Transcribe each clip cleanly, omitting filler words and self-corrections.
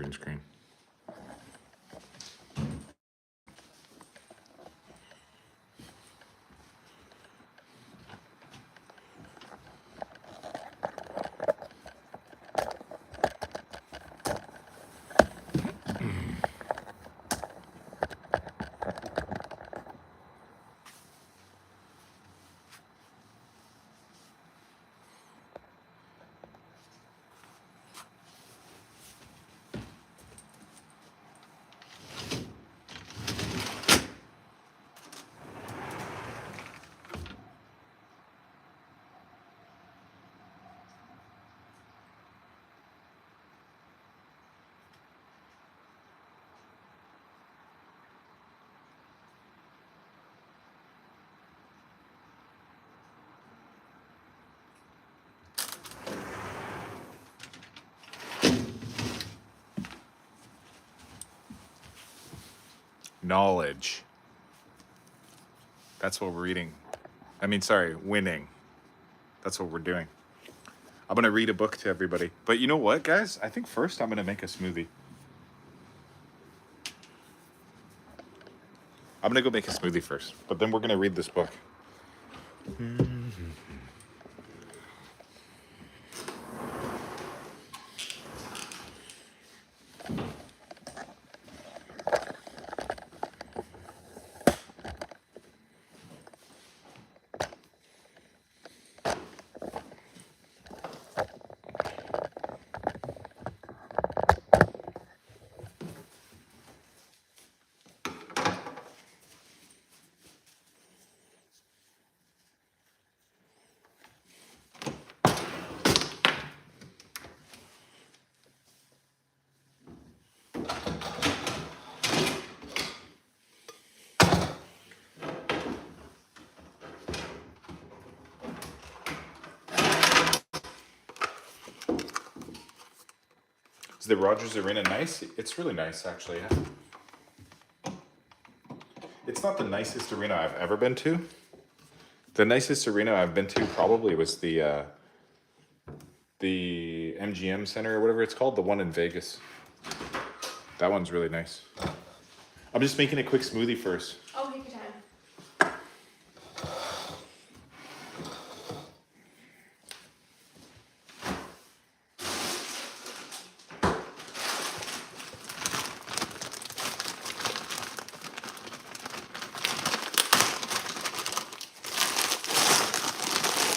green screen. Knowledge. That's what we're reading. Winning. That's what we're doing. I'm going to read a book to everybody. But you know what, guys? I think first I'm going to make a smoothie. I'm going to go make a smoothie first. But then we're going to read this book. Is the Rogers Arena nice? It's really nice, actually. Yeah. It's not the nicest arena I've ever been to. The nicest arena I've been to probably was the MGM Center or whatever it's called, the one in Vegas. That one's really nice. I'm just making a quick smoothie first. Oh, take your time.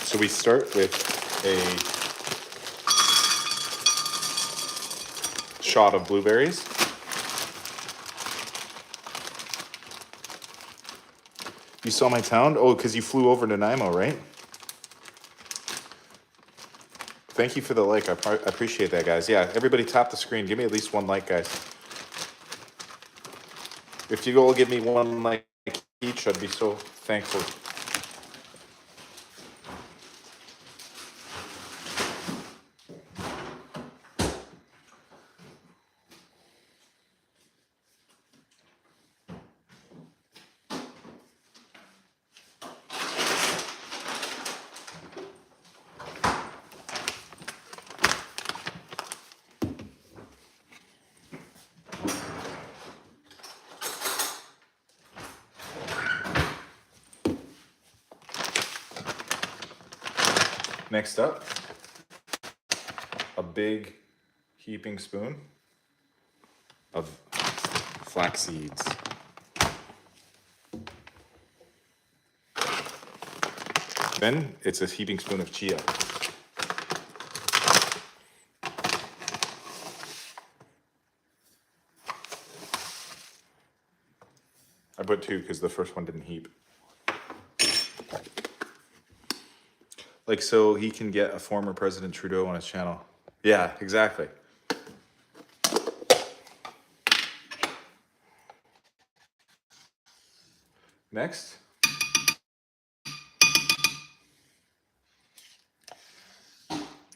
So we start with a shot of blueberries. You saw my town? Oh, because you flew over to Nanaimo, right? Thank you for the like. I appreciate that, guys. Yeah, everybody tap the screen. Give me at least one like, guys. If you all give me one like each, I'd be so thankful. Next up, a big heaping spoon of flax seeds. Then it's a heaping spoon of chia. I put 2 because the first one didn't heap. Like, so he can get a former President Trudeau on his channel. Yeah, exactly. Next.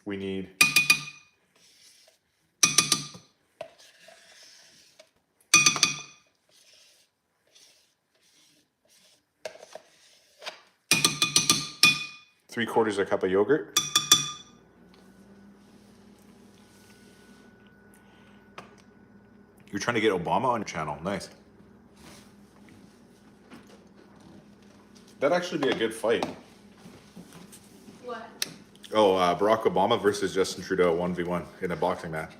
We need three-quarters a cup of yogurt. You're trying to get Obama on your channel. Nice. That'd actually be a good fight. What? Oh, Barack Obama versus Justin Trudeau 1v1 in a boxing match.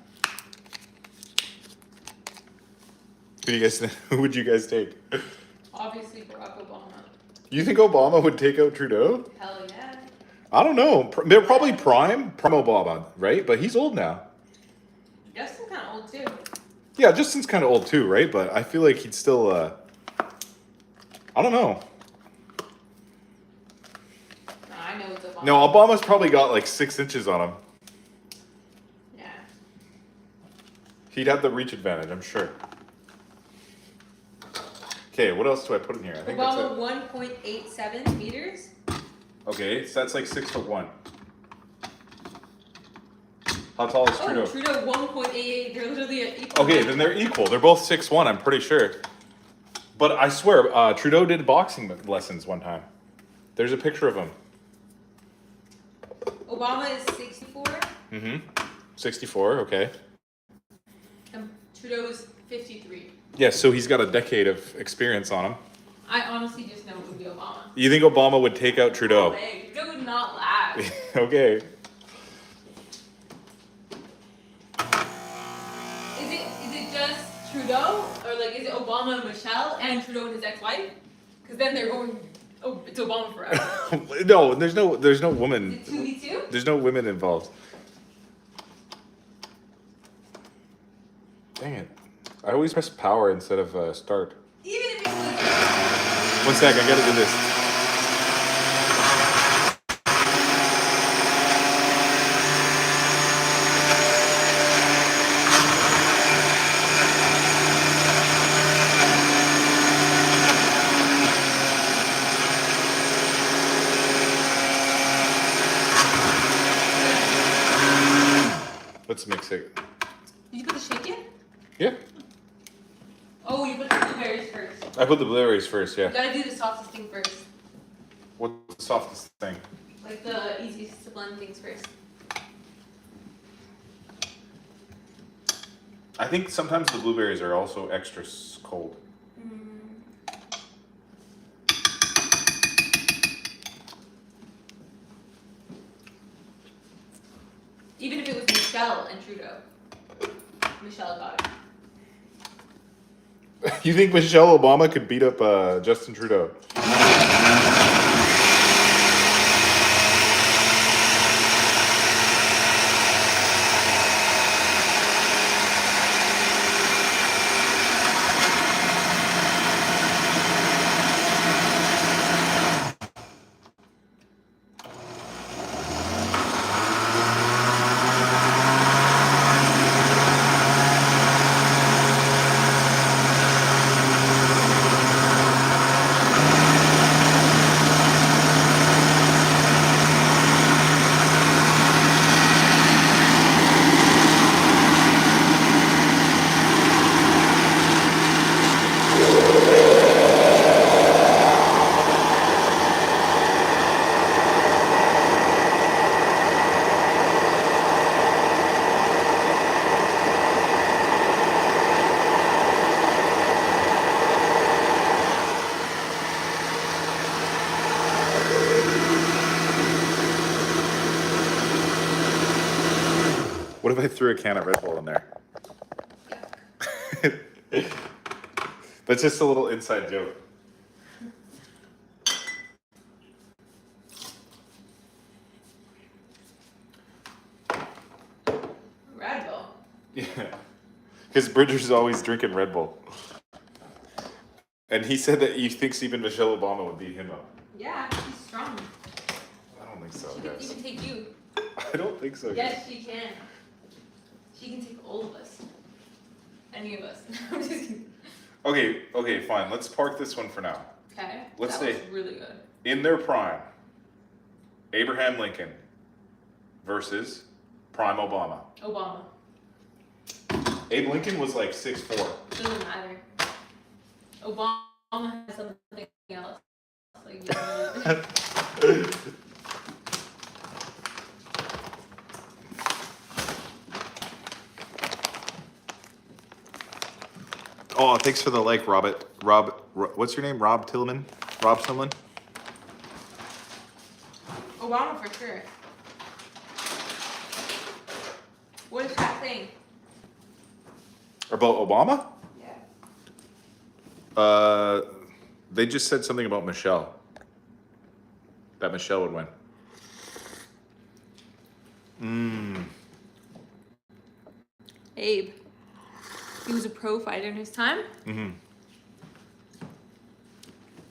Who would you guys take? Obviously Barack Obama. You think Obama would take out Trudeau? Hell yeah. I don't know. They're probably prime Obama, right? But he's old now. Justin's kind of old too. Yeah, Justin's kind of old too, right? But I feel like he'd still, I don't know. No, I know it's Obama. No, Obama's probably got like 6 inches on him. Yeah. He'd have the reach advantage, I'm sure. Okay, what else do I put in here? I think Obama that's 1.87 meters. Okay, so that's like 6'1". How tall is Trudeau? Oh, Trudeau 1.88. They're literally equal. Okay, then they're equal. They're both 6'1", I'm pretty sure. But I swear, Trudeau did boxing lessons one time. There's a picture of him. Obama is 64. Mm-hmm. 64, okay. And Trudeau is 53. Yeah, so he's got a decade of experience on him. I honestly just know it would be Obama. You think Obama would take out Trudeau? No way. Trudeau would not last. Okay. Is it just Trudeau, or like is it Obama and Michelle and Trudeau and his ex-wife? Because then they're going. Oh, it's Obama forever. No, there's no woman. Is it 2v2? There's no women involved. Dang it. I always press power instead of start. Even if it was. 1 sec, I gotta do this. Let's mix it. Did you put the shake in? Yeah. Oh, you put the blueberries first. I put the blueberries first, yeah. You gotta do the softest thing first. What's the softest thing? Like the easiest to blend things first. I think sometimes the blueberries are also extra cold. Even if it was Michelle and Trudeau. Michelle got it. You think Michelle Obama could beat up Justin Trudeau? What if I threw a can of Red Bull in there? That's just a little inside joke. Red Bull. Yeah. Because Bridger's always drinking Red Bull. And he said that he thinks even Michelle Obama would beat him up. Yeah, she's strong. I don't think so, She can guys. even take you. I don't think so. Yes, she can. She can take all of us. Any of us. I'm just kidding. Okay, fine. Let's park this one for now. Okay. Let's that say- was really good. In their prime, Abraham Lincoln versus prime Obama. Obama. Abe Lincoln was like 6'4". Doesn't matter. Obama has something else. Like, Oh, thanks for the like, Rob, what's your name? Rob Tillman? Rob Tillman? Obama for sure. What is that thing? About Obama? Yeah. They just said something about Michelle. That Michelle would win. Abe. He was a pro fighter in his time.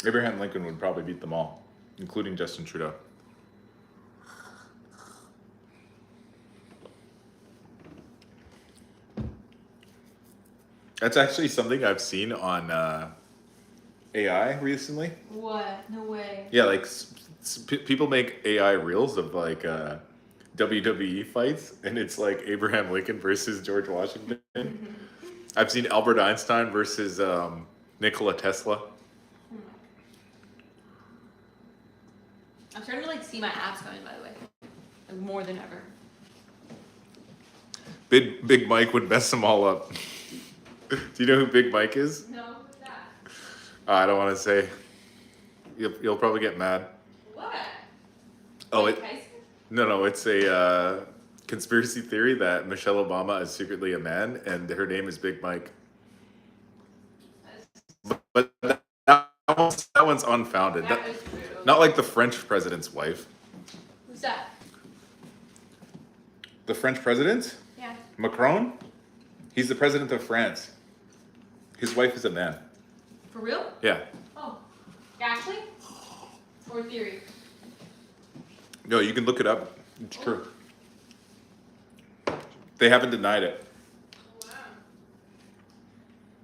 Abraham Lincoln would probably beat them all, including Justin Trudeau. That's actually something I've seen on AI recently. What? No way. Yeah, like people make AI reels of like WWE fights, and it's like Abraham Lincoln versus George Washington. I've seen Albert Einstein versus Nikola Tesla. I'm starting to like see my abs coming, by the way, like more than ever. Big Mike would mess them all up. Do you know who Big Mike is? No, who's that? I don't want to say. You'll probably get mad. What? Oh, Mike Tyson? No, it's a conspiracy theory that Michelle Obama is secretly a man and her name is Big Mike. But that one's unfounded. That is true. Not like the French president's wife. Who's that? The French president? Yeah. Macron? He's the president of France. His wife is a man. For real? Yeah. Oh. Actually? Or theory? No, you can look it up. It's true. They haven't denied it. Oh, wow.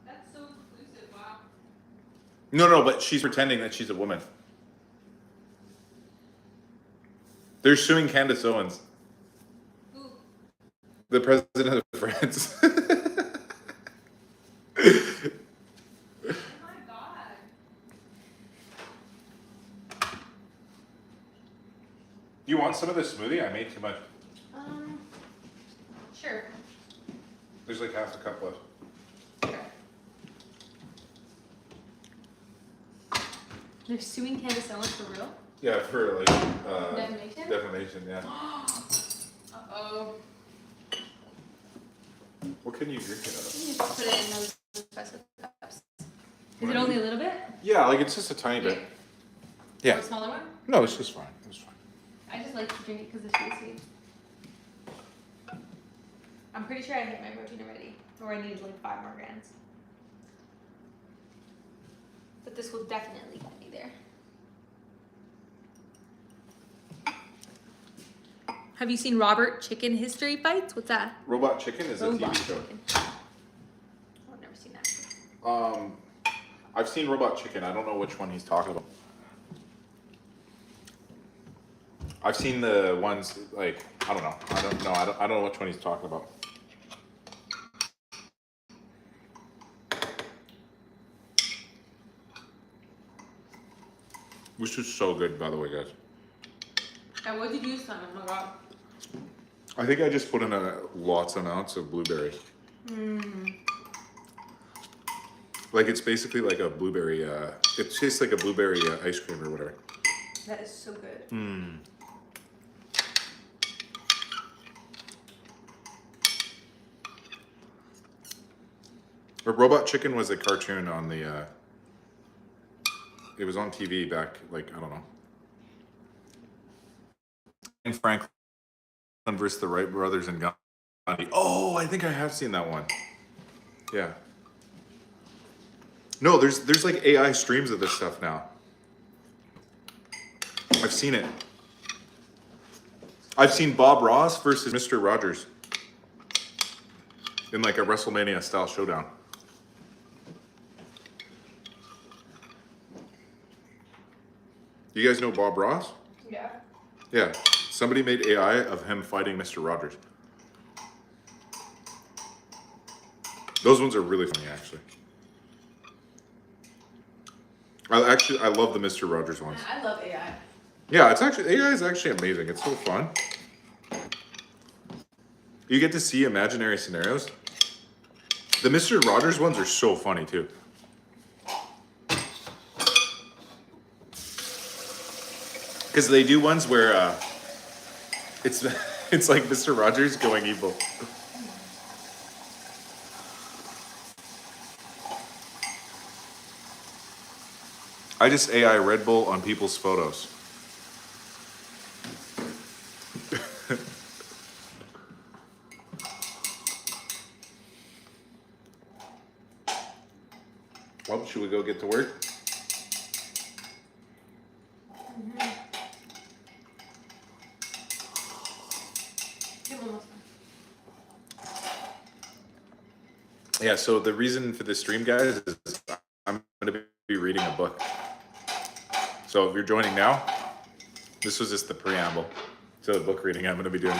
That's so exclusive. Wow. No, but she's pretending that she's a woman. They're suing Candace Owens, Ooh. the president of France. Oh my god. You want some of this smoothie? I made too much. Sure. There's like half a cup left. Sure. They're suing Candace Owens for real? Yeah, for like Defamation? defamation, yeah. Uh-oh. What can you drink it out of? You just put it in those espresso cups. Is it only a little bit? Yeah, like it's just a tiny bit. Or Yeah. a smaller one? No, it's just fine. It's fine. I just like to drink it because it's really sweet. I'm pretty sure I hit my protein already. Or I need like 5 more grams. But this will definitely get me there. Have you seen Robert Chicken History Bites? What's that? Robot Chicken is a Robot TV show. Chicken. Oh, I've never seen that. I've seen Robot Chicken. I don't know which one he's talking about. I've seen the ones like I don't know. I don't know which one he's talking about. Which is so good, by the way, guys. And what did you use on? Oh my god. I think I just put in lots of amounts of blueberry. Like it's basically like a blueberry. It tastes like a blueberry ice cream or whatever. That is so good. But Robot Chicken was a cartoon on the. It was on TV back, like I don't know. And Franklin versus the Wright brothers and Gandhi. Oh, I think I have seen that one. Yeah. No, there's like AI streams of this stuff now. I've seen it. I've seen Bob Ross versus Mr. Rogers in like a WrestleMania style showdown. You guys know Bob Ross? Yeah. Yeah. Somebody made AI of him fighting Mr. Rogers. Those ones are really funny, actually. I love the Mr. Rogers ones. I love AI. Yeah, AI is actually amazing. It's so fun. You get to see imaginary scenarios. The Mr. Rogers ones are so funny too. Because they do ones where it's it's like Mr. Rogers going evil. I just AI Red Bull on people's photos. Well, should we go get to work? Yeah, so the reason for this stream, guys, is I'm going to be reading a book. So if you're joining now, this was just the preamble to the book reading I'm going to be doing.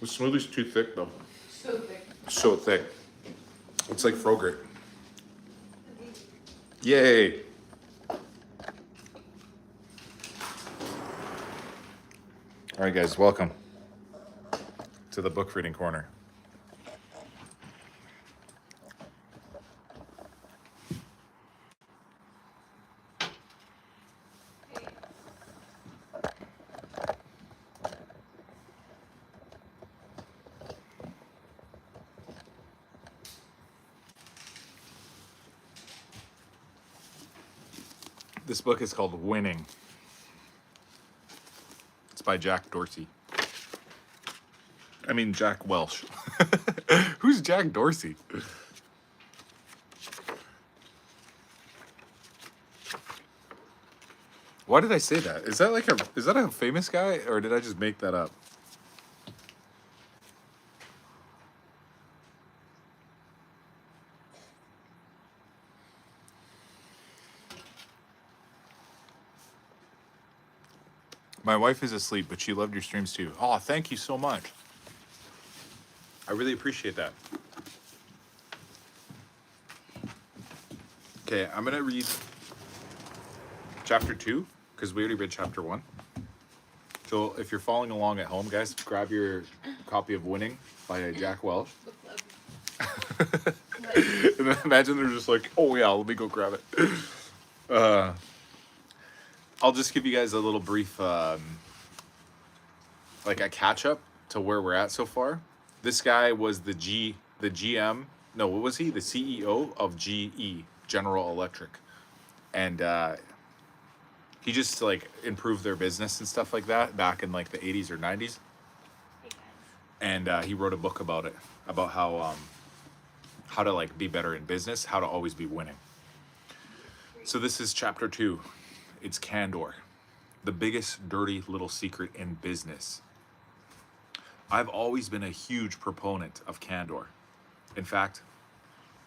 The smoothie's too thick, though. So thick. So thick. It's like Frogurt. Yay! All right, guys, welcome to the book reading corner. This book is called Winning. It's by Jack Dorsey. I mean, Jack Welsh. Who's Jack Dorsey? Why did I say that? Is that a famous guy, or did I just make that up? My wife is asleep, but she loved your streams too. Oh, thank you so much. I really appreciate that. Okay, I'm gonna read chapter 2, because we already read chapter 1. So if you're following along at home, guys, grab your copy of Winning by Jack Welch. And then imagine they're just like, oh yeah, let me go grab it. I'll just give you guys a little brief, like a catch up to where we're at so far. This guy was the GM. No, what was he? The CEO of GE, General Electric, and he just like improved their business and stuff like that back in like the 80s or 90s. And he wrote a book about it, about how to like be better in business, how to always be winning. So this is chapter 2. It's candor, the biggest dirty little secret in business. I've always been a huge proponent of candor. In fact,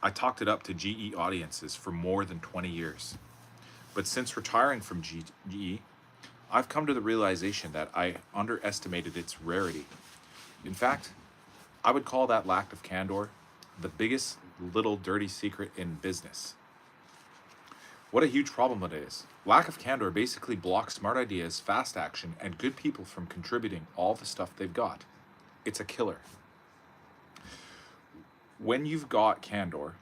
I talked it up to GE audiences for more than 20 years. But since retiring from GE, I've come to the realization that I underestimated its rarity. In fact, I would call that lack of candor the biggest little dirty secret in business. What a huge problem it is. Lack of candor basically blocks smart ideas, fast action, and good people from contributing all the stuff they've got. It's a killer. When you've got candor,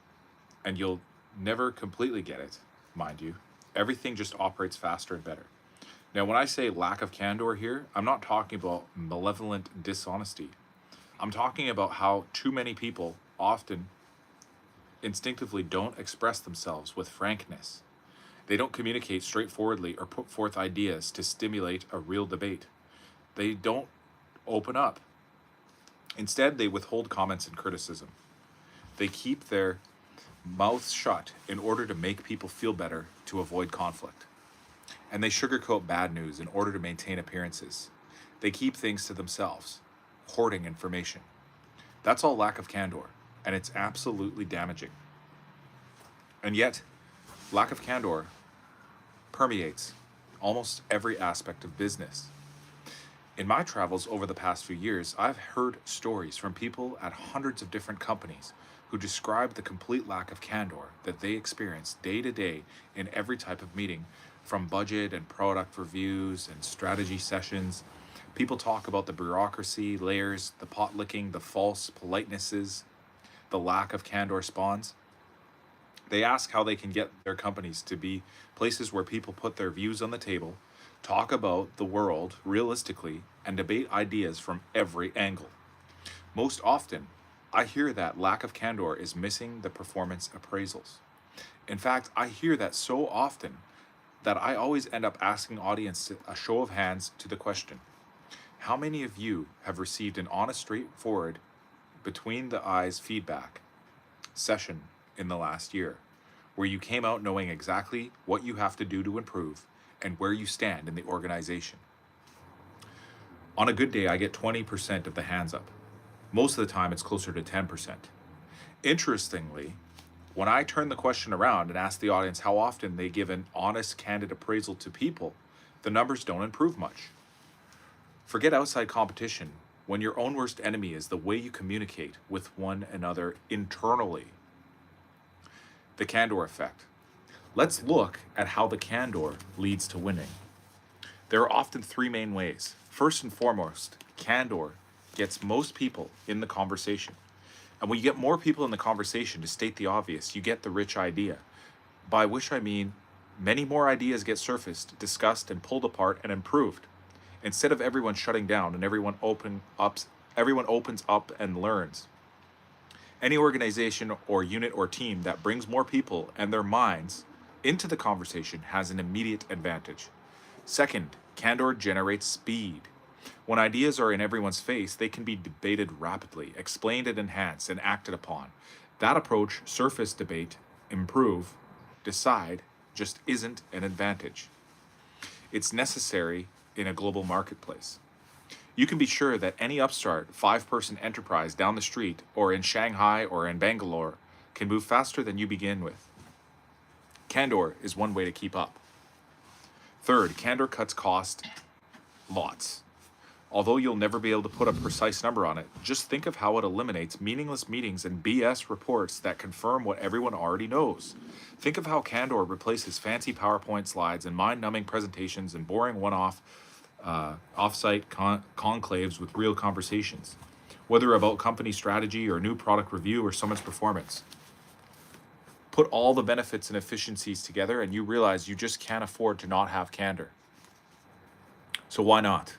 and you'll never completely get it, mind you, everything just operates faster and better. Now, when I say lack of candor here, I'm not talking about malevolent dishonesty. I'm talking about how too many people often instinctively don't express themselves with frankness. They don't communicate straightforwardly or put forth ideas to stimulate a real debate. They don't open up. Instead, they withhold comments and criticism. They keep their mouths shut in order to make people feel better to avoid conflict. And they sugarcoat bad news in order to maintain appearances. They keep things to themselves, hoarding information. That's all lack of candor, and it's absolutely damaging. And yet, lack of candor permeates almost every aspect of business. In my travels over the past few years, I've heard stories from people at hundreds of different companies who describe the complete lack of candor that they experience day to day in every type of meeting, from budget and product reviews and strategy sessions. People talk about the bureaucracy, layers, the pot licking, the false politenesses, the lack of candor spawns. They ask how they can get their companies to be places where people put their views on the table, talk about the world realistically, and debate ideas from every angle. Most often, I hear that lack of candor is missing the performance appraisals. In fact, I hear that so often that I always end up asking audience a show of hands to the question: how many of you have received an honest, straightforward, between the eyes feedback session in the last year, where you came out knowing exactly what you have to do to improve and where you stand in the organization? On a good day, I get 20% of the hands up. Most of the time, it's closer to 10%. Interestingly, when I turn the question around and ask the audience how often they give an honest, candid appraisal to people, the numbers don't improve much. Forget outside competition when your own worst enemy is the way you communicate with one another internally. The candor effect. Let's look at how the candor leads to winning. There are often three main ways. First and foremost, candor gets most people in the conversation. And when you get more people in the conversation, to state the obvious, you get the rich idea. By which I mean, many more ideas get surfaced, discussed, and pulled apart and improved. Instead of everyone shutting down and everyone opens up and learns. Any organization or unit or team that brings more people and their minds into the conversation has an immediate advantage. Second, candor generates speed. When ideas are in everyone's face, they can be debated rapidly, explained and enhanced, and acted upon. That approach, surface debate, improve, decide, just isn't an advantage. It's necessary in a global marketplace. You can be sure that any upstart, 5-person enterprise down the street, or in Shanghai or in Bangalore, can move faster than you begin with. Candor is one way to keep up. Third, candor cuts cost lots. Although you'll never be able to put a precise number on it, just think of how it eliminates meaningless meetings and BS reports that confirm what everyone already knows. Think of how candor replaces fancy PowerPoint slides and mind-numbing presentations and boring one-off off-site conclaves with real conversations, whether about company strategy or new product review or someone's performance. Put all the benefits and efficiencies together and you realize you just can't afford to not have candor. So why not?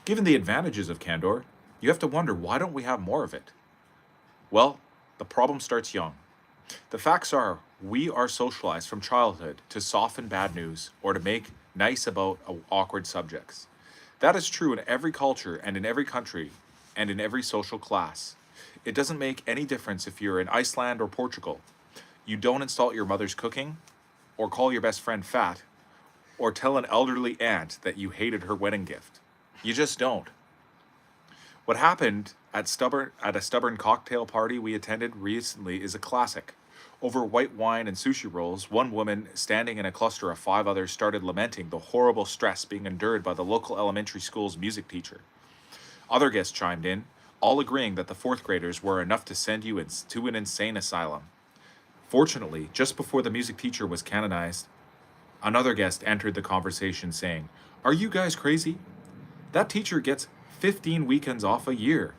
Given the advantages of candor, you have to wonder, why don't we have more of it? Well, the problem starts young. The facts are, we are socialized from childhood to soften bad news or to make nice about awkward subjects. That is true in every culture and in every country and in every social class. It doesn't make any difference if you're in Iceland or Portugal. You don't insult your mother's cooking, or call your best friend fat, or tell an elderly aunt that you hated her wedding gift. You just don't. What happened at a stubborn cocktail party we attended recently is a classic. Over white wine and sushi rolls, one woman standing in a cluster of 5 others started lamenting the horrible stress being endured by the local elementary school's music teacher. Other guests chimed in, all agreeing that the 4th graders were enough to send you to an insane asylum. Fortunately, just before the music teacher was canonized, another guest entered the conversation saying, "Are you guys crazy? That teacher gets 15 weekends off a year."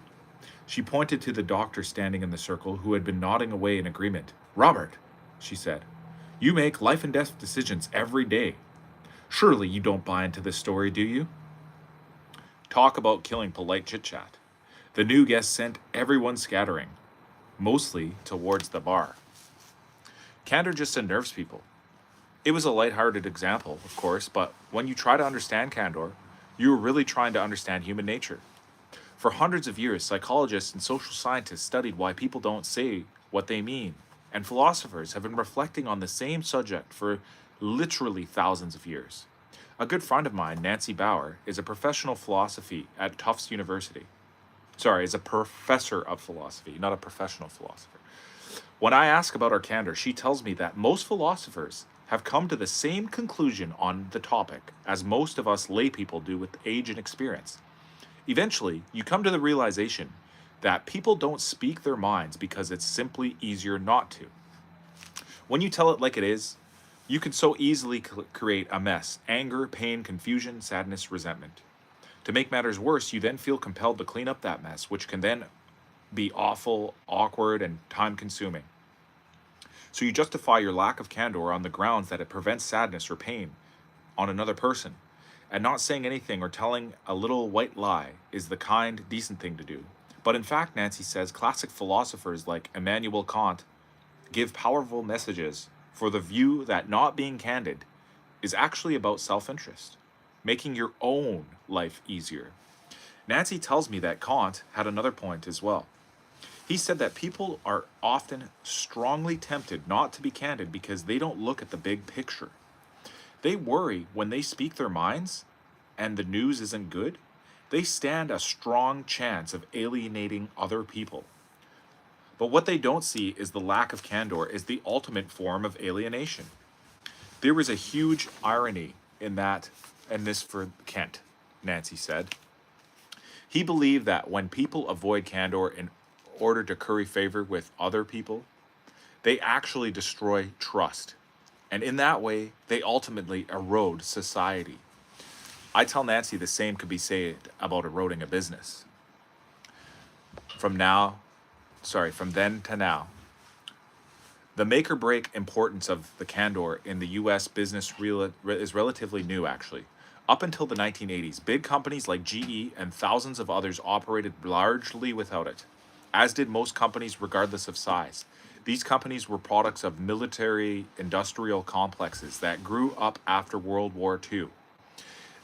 She pointed to the doctor standing in the circle who had been nodding away in agreement. "Robert," she said, "you make life and death decisions every day. Surely you don't buy into this story, do you?" Talk about killing polite chit-chat. The new guest sent everyone scattering, mostly towards the bar. Candor just unnerves people. It was a lighthearted example, of course, but when you try to understand candor, you're really trying to understand human nature. For hundreds of years, psychologists and social scientists studied why people don't say what they mean, and philosophers have been reflecting on the same subject for literally thousands of years. A good friend of mine, Nancy Bauer, is a professional philosophy at Tufts University. Is a professor of philosophy, not a professional philosopher. When I ask about our candor, she tells me that most philosophers have come to the same conclusion on the topic as most of us lay people do with age and experience. Eventually, you come to the realization that people don't speak their minds because it's simply easier not to. When you tell it like it is, you can so easily create a mess: anger, pain, confusion, sadness, resentment. To make matters worse, you then feel compelled to clean up that mess, which can then be awful, awkward, and time consuming. So you justify your lack of candor on the grounds that it prevents sadness or pain on another person. And not saying anything or telling a little white lie is the kind, decent thing to do. But in fact, Nancy says, classic philosophers like Immanuel Kant give powerful messages for the view that not being candid is actually about self-interest, making your own life easier. Nancy tells me that Kant had another point as well. He said that people are often strongly tempted not to be candid because they don't look at the big picture. They worry when they speak their minds and the news isn't good, they stand a strong chance of alienating other people. But what they don't see is the lack of candor is the ultimate form of alienation. There is a huge irony in that, and this for Kent, Nancy said. He believed that when people avoid candor in order to curry favor with other people, they actually destroy trust. And in that way, they ultimately erode society. I tell Nancy the same could be said about eroding a business. From then to now. The make or break importance of the candor in the US business is relatively new, actually. Up until the 1980s, big companies like GE and thousands of others operated largely without it, as did most companies regardless of size. These companies were products of military industrial complexes that grew up after World War II.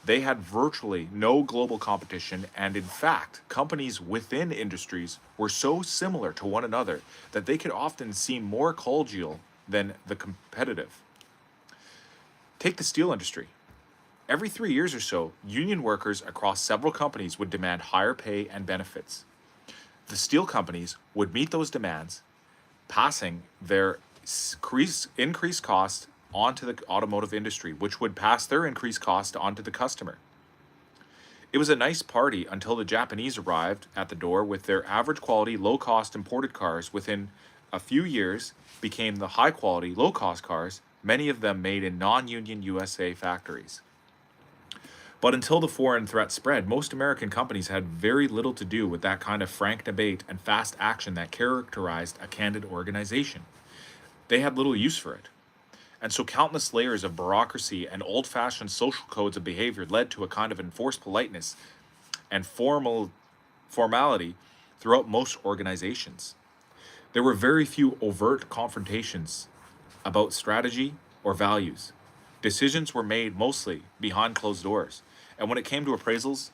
They had virtually no global competition, and in fact, companies within industries were so similar to one another that they could often seem more collegial than the competitive. Take the steel industry. Every 3 years or so, union workers across several companies would demand higher pay and benefits. The steel companies would meet those demands, passing their increased cost onto the automotive industry, which would pass their increased cost onto the customer. It was a nice party until the Japanese arrived at the door with their average quality, low-cost imported cars. Within a few years, became the high-quality, low-cost cars, many of them made in non-union USA factories. But until the foreign threat spread, most American companies had very little to do with that kind of frank debate and fast action that characterized a candid organization. They had little use for it. And so countless layers of bureaucracy and old-fashioned social codes of behavior led to a kind of enforced politeness and formality throughout most organizations. There were very few overt confrontations about strategy or values. Decisions were made mostly behind closed doors. And when it came to appraisals,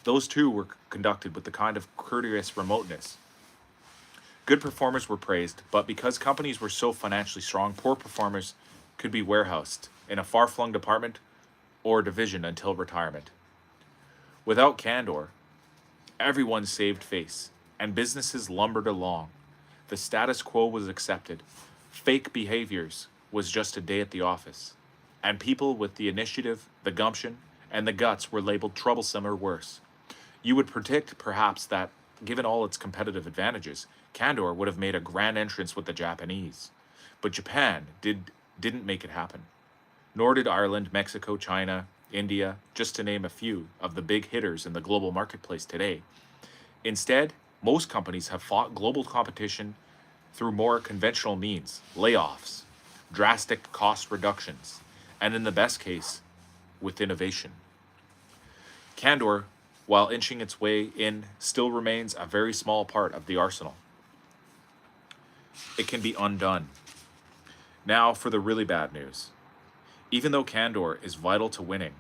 those too were conducted with the kind of courteous remoteness. Good performers were praised, but because companies were so financially strong, poor performers could be warehoused in a far-flung department or division until retirement. Without candor, everyone saved face, and businesses lumbered along. The status quo was accepted. Fake behaviors was just a day at the office. And people with the initiative, the gumption, and the guts were labeled troublesome or worse. You would predict, perhaps, that, given all its competitive advantages, candor would have made a grand entrance with the Japanese. But Japan didn't make it happen. Nor did Ireland, Mexico, China, India, just to name a few of the big hitters in the global marketplace today. Instead, most companies have fought global competition through more conventional means, layoffs, drastic cost reductions, and in the best case, with innovation. Candor, while inching its way in, still remains a very small part of the arsenal. It can be undone. Now for the really bad news. Even though candor is vital to winning,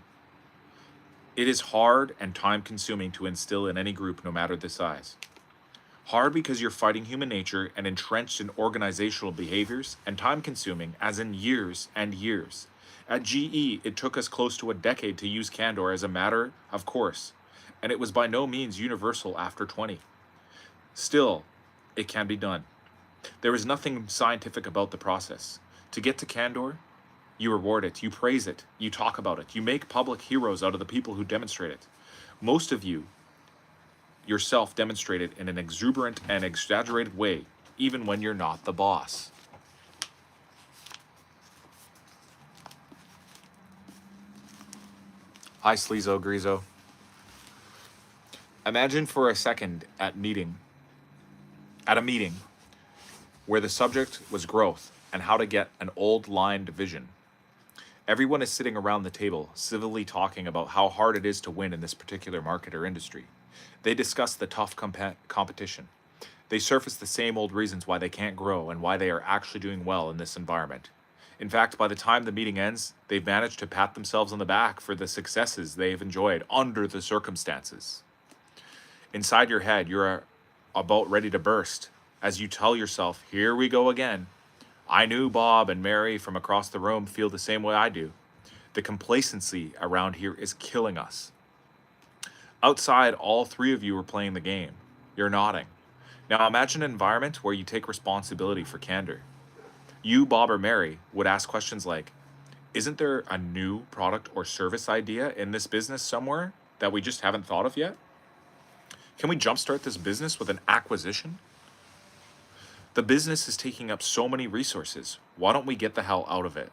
it is hard and time-consuming to instill in any group, no matter the size. Hard because you're fighting human nature and entrenched in organizational behaviors, and time-consuming as in years and years. At GE, it took us close to a decade to use candor as a matter of course, and it was by no means universal after 20. Still, it can be done. There is nothing scientific about the process. To get to candor, you reward it, you praise it, you talk about it, you make public heroes out of the people who demonstrate it. Most of you yourself demonstrate it in an exuberant and exaggerated way, even when you're not the boss. Hi, Sleezo Grizo. Imagine for a second at a meeting where the subject was growth and how to get an old line division. Everyone is sitting around the table, civilly talking about how hard it is to win in this particular market or industry. They discuss the tough competition. They surface the same old reasons why they can't grow and why they are actually doing well in this environment. In fact, by the time the meeting ends, they've managed to pat themselves on the back for the successes they've enjoyed under the circumstances. Inside your head, you're about ready to burst as you tell yourself, here we go again. I knew Bob and Mary from across the room feel the same way I do. The complacency around here is killing us. Outside, all three of you are playing the game. You're nodding. Now imagine an environment where you take responsibility for candor. You, Bob, or Mary would ask questions like, isn't there a new product or service idea in this business somewhere that we just haven't thought of yet? Can we jumpstart this business with an acquisition? The business is taking up so many resources. Why don't we get the hell out of it?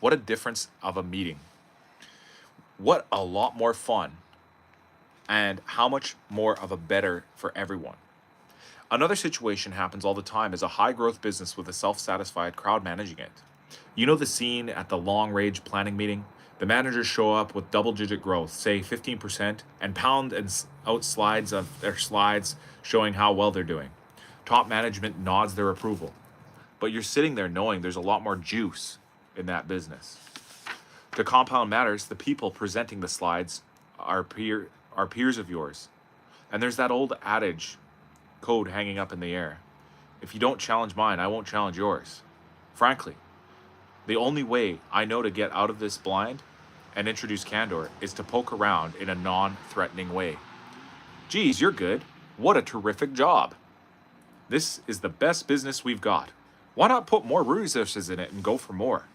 What a difference of a meeting. What a lot more fun. And how much more of a better for everyone. Another situation happens all the time is a high growth business with a self-satisfied crowd managing it. You know the scene at the long range planning meeting? The managers show up with double digit growth, say 15%, and pound out slides of their slides showing how well they're doing. Top management nods their approval. But you're sitting there knowing there's a lot more juice in that business. To compound matters, the people presenting the slides are peers of yours. And there's that old adage code hanging up in the air. If you don't challenge mine, I won't challenge yours. Frankly, the only way I know to get out of this blind and introduce candor is to poke around in a non-threatening way. Geez, you're good. What a terrific job. This is the best business we've got. Why not put more resources in it and go for more?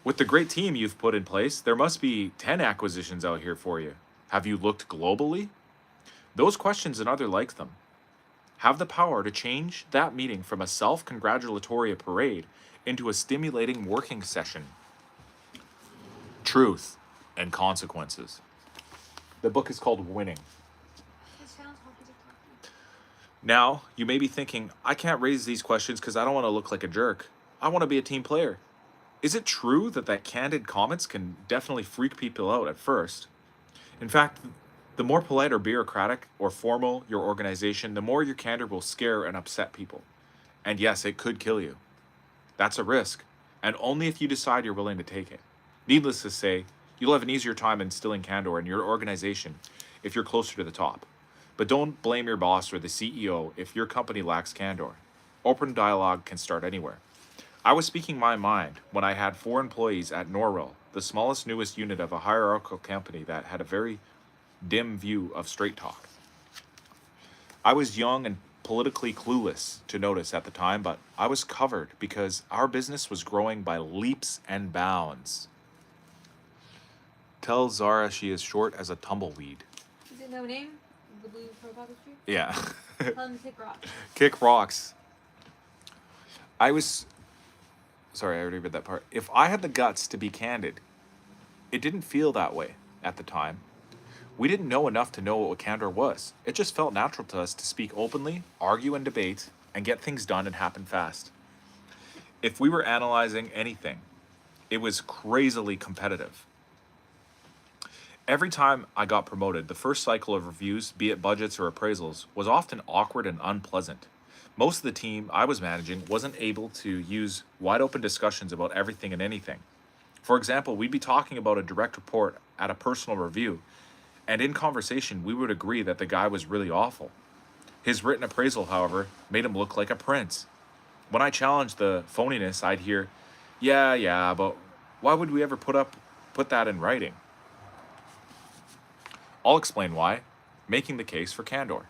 With the great team you've put in place, there must be 10 acquisitions out here for you. Have you looked globally? Those questions and other like them have the power to change that meeting from a self-congratulatory parade into a stimulating working session. Truth and consequences. The book is called Winning. This sounds HockeyTikTockey. Now, you may be thinking, I can't raise these questions because I don't want to look like a jerk. I want to be a team player. Is it true that candid comments can definitely freak people out at first? In fact, the more polite or bureaucratic or formal your organization, the more your candor will scare and upset people. And yes, it could kill you. That's a risk, and only if you decide you're willing to take it. Needless to say, you'll have an easier time instilling candor in your organization if you're closer to the top. But don't blame your boss or the CEO if your company lacks candor. Open dialogue can start anywhere. I was speaking my mind when I had 4 employees at Norwell, the smallest, newest unit of a hierarchical company that had a very dim view of straight talk. I was young and politically clueless to notice at the time, but I was covered because our business was growing by leaps and bounds. Tell Zara she is short as a tumbleweed. Is it no name? The blue profile picture? Yeah. Tell them to kick rocks. Kick rocks. Sorry, I already read that part. If I had the guts to be candid, it didn't feel that way at the time. We didn't know enough to know what candor was. It just felt natural to us to speak openly, argue and debate, and get things done and happen fast. If we were analyzing anything, it was crazily competitive. Every time I got promoted, the first cycle of reviews, be it budgets or appraisals, was often awkward and unpleasant. Most of the team I was managing wasn't able to use wide open discussions about everything and anything. For example, we'd be talking about a direct report at a personal review, and in conversation, we would agree that the guy was really awful. His written appraisal, however, made him look like a prince. When I challenged the phoniness, I'd hear, yeah, but why would we ever put that in writing? I'll explain why, making the case for candor.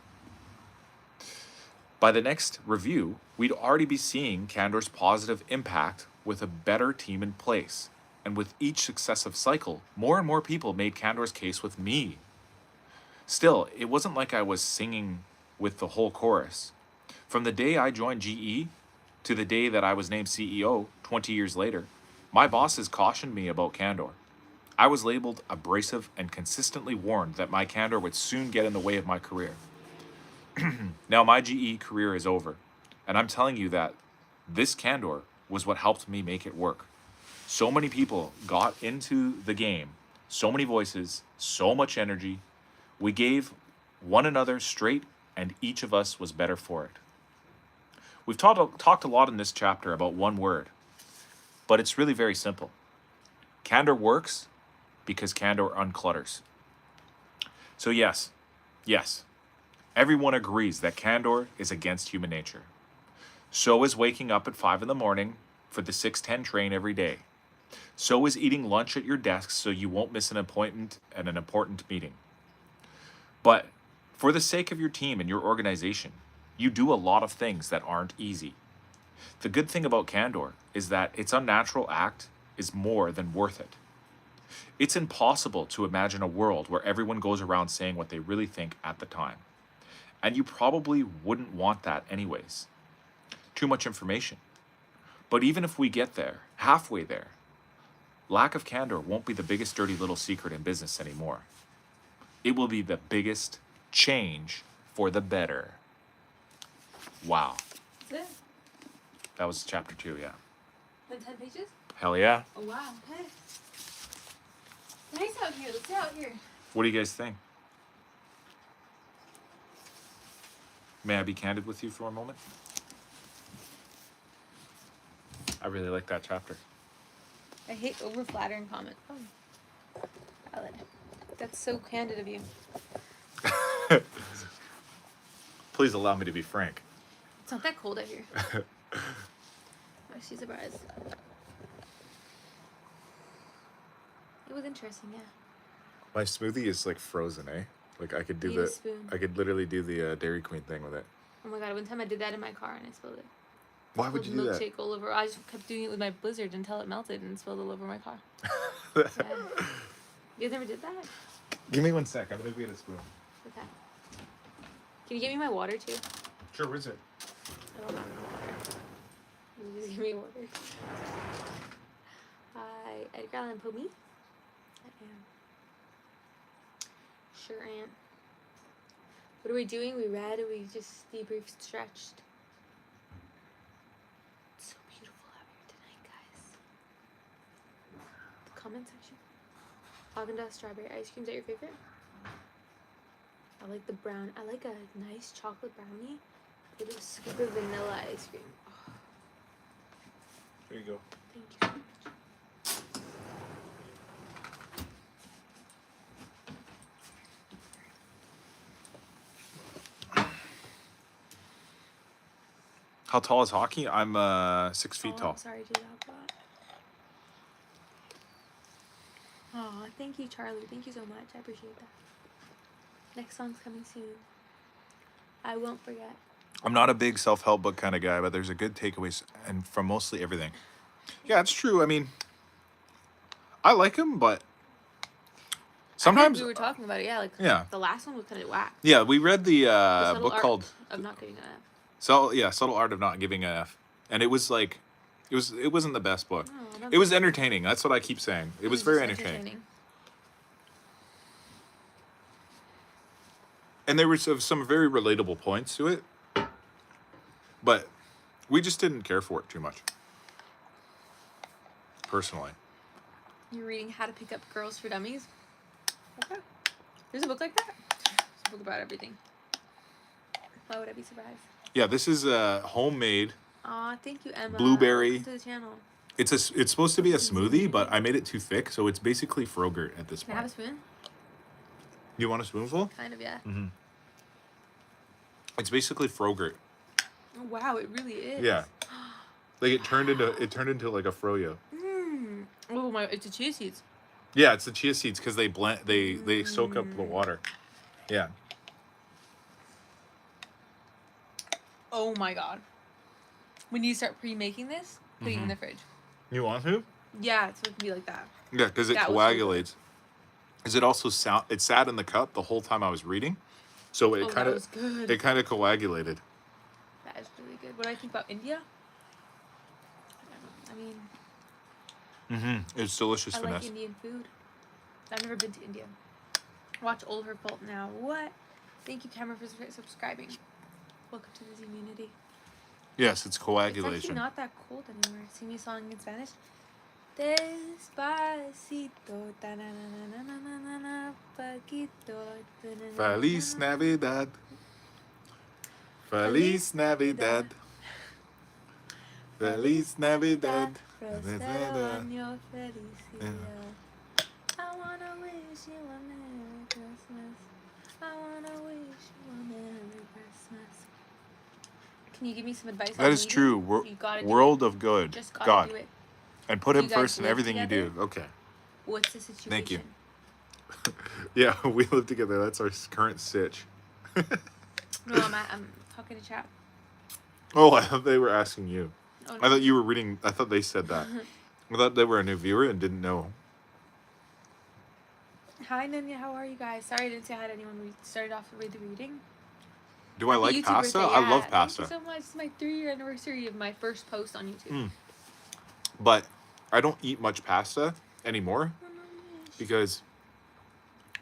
By the next review, we'd already be seeing candor's positive impact with a better team in place. And with each successive cycle, more and more people made candor's case with me. Still, it wasn't like I was singing with the whole chorus. From the day I joined GE to the day that I was named CEO 20 years later, my bosses cautioned me about candor. I was labeled abrasive and consistently warned that my candor would soon get in the way of my career. Now my GE career is over, and I'm telling you that this candor was what helped me make it work. So many people got into the game, so many voices, so much energy. We gave one another straight, and each of us was better for it. We've talked a lot in this chapter about one word, but it's really very simple. Candor works because candor unclutters. So yes, everyone agrees that candor is against human nature. So is waking up at 5 in the morning for the 6:10 train every day. So is eating lunch at your desk so you won't miss an appointment at an important meeting. But for the sake of your team and your organization, you do a lot of things that aren't easy. The good thing about candor is that its unnatural act is more than worth it. It's impossible to imagine a world where everyone goes around saying what they really think at the time. And you probably wouldn't want that anyways. Too much information. But even if we get there, halfway there, lack of candor won't be the biggest dirty little secret in business anymore. It will be the biggest change for the better. Wow. That's it. That was chapter 2, yeah. And 10 pages? Hell yeah. Oh wow. Okay. Nice out here. Let's stay out here. What do you guys think? May I be candid with you for a moment? I really like that chapter. I hate over-flattering comments. Oh. Valid. That's so candid of you. Please allow me to be frank. It's not that cold out here. Oh, she's surprised. It was interesting, yeah. My smoothie is like frozen, eh? Like I could do Need a spoon. I could literally do the Dairy Queen thing with it. Oh my god, one time I did that in my car and I spilled it. Why would you do that? Milkshake all over. I just kept doing it with my Blizzard until it melted and spilled all over my car. Yeah. You guys never did that? Give me 1 sec. I'm gonna get a spoon. Okay. Can you get me my water too? Sure, where's it? I don't have any water. You just give me water. Hi, Edgar Allan Poe me? I am. Sure am. What are we doing? We read or we just debriefed, stretched? It's so beautiful out here tonight, guys. The comment section. Haagen-Dazs strawberry ice cream, is that your favorite? I like the brown. I like a nice chocolate brownie with a scoop of vanilla ice cream. Oh, There you go. thank you so much. How tall is hockey? I'm 6 feet Oh, tall. I'm sorry to that, but... Oh, thank you, Charlie. Thank you so much. I appreciate that. Next song's coming soon. I won't forget. I'm not a big self-help book kind of guy, but there's a good takeaways and from mostly everything. Yeah, it's true. I mean, I like them, but sometimes we were talking about it, yeah. Like, Yeah. the last one was kind of whack. yeah, we read the Subtle book Art called of Not Giving an F. Subtle Art of Not Giving a F, and it was like, it wasn't the best book. No, It was entertaining. That's what I keep saying. It was very entertaining. And there were some very relatable points to it, but we just didn't care for it too much, personally. You're reading How to Pick Up Girls for Dummies? Okay. There's a book like that? There's a book about everything. Why would I be surprised? Yeah, this is a homemade. Aw, thank you, Emma. Blueberry. Welcome to the channel. It's supposed to be a smoothie, but I made it too thick, so it's basically Frogurt at this Can I have a point. spoon? You want a spoonful? Kind of, yeah. It's basically Frogurt. Oh, wow, it really is. Yeah. Like it turned into like a froyo. Mmm. Oh my, it's the chia seeds. Yeah, it's the chia seeds because they blend they soak up the water. Yeah. Oh my god. We need to start pre-making this, putting it in the fridge. You want to? Yeah, so it can be like that. Yeah, because it That was coagulates. Is it also it sat in the cup the whole time I was reading, so it Oh, kind that was of good. coagulated. That is really good. What do I think about India? I mean, It's delicious, I like Vanessa. Indian food. I've never been to India. Watch All Her Fault now. What? Thank you, Cameron, for subscribing. Welcome to this immunity. Yes, it's It's coagulation. actually not that cold anymore. Sing me a song in Spanish. Despacito, ta-na-na-na-na-na-na, paquito, ta-na-na-na-na-na. Feliz Navidad. Feliz Navidad. Feliz Navidad. Prospero año felicidad. I wanna wish you a Merry Christmas. I wanna wish you a Merry Christmas. Can you give me some advice on That is eating? true. You gotta do World it. of good. Just gotta God. do it. And put Do him you guys first in live everything you together? do. Okay. What's the situation? Thank you. Yeah, we live together. That's our current sitch. No, I'm talking to chat. Oh, I thought they were asking you. Oh, I no. thought you were reading. I thought they said that. I thought they were a new viewer and didn't know. Hi, Nanya. How are you guys? Sorry I didn't say hi to anyone. We started off with the reading. Do I Happy like YouTube pasta? birthday. I Yeah, love pasta. Thank you so much. It's my 3-year anniversary of my first post on YouTube. But I don't eat much pasta anymore because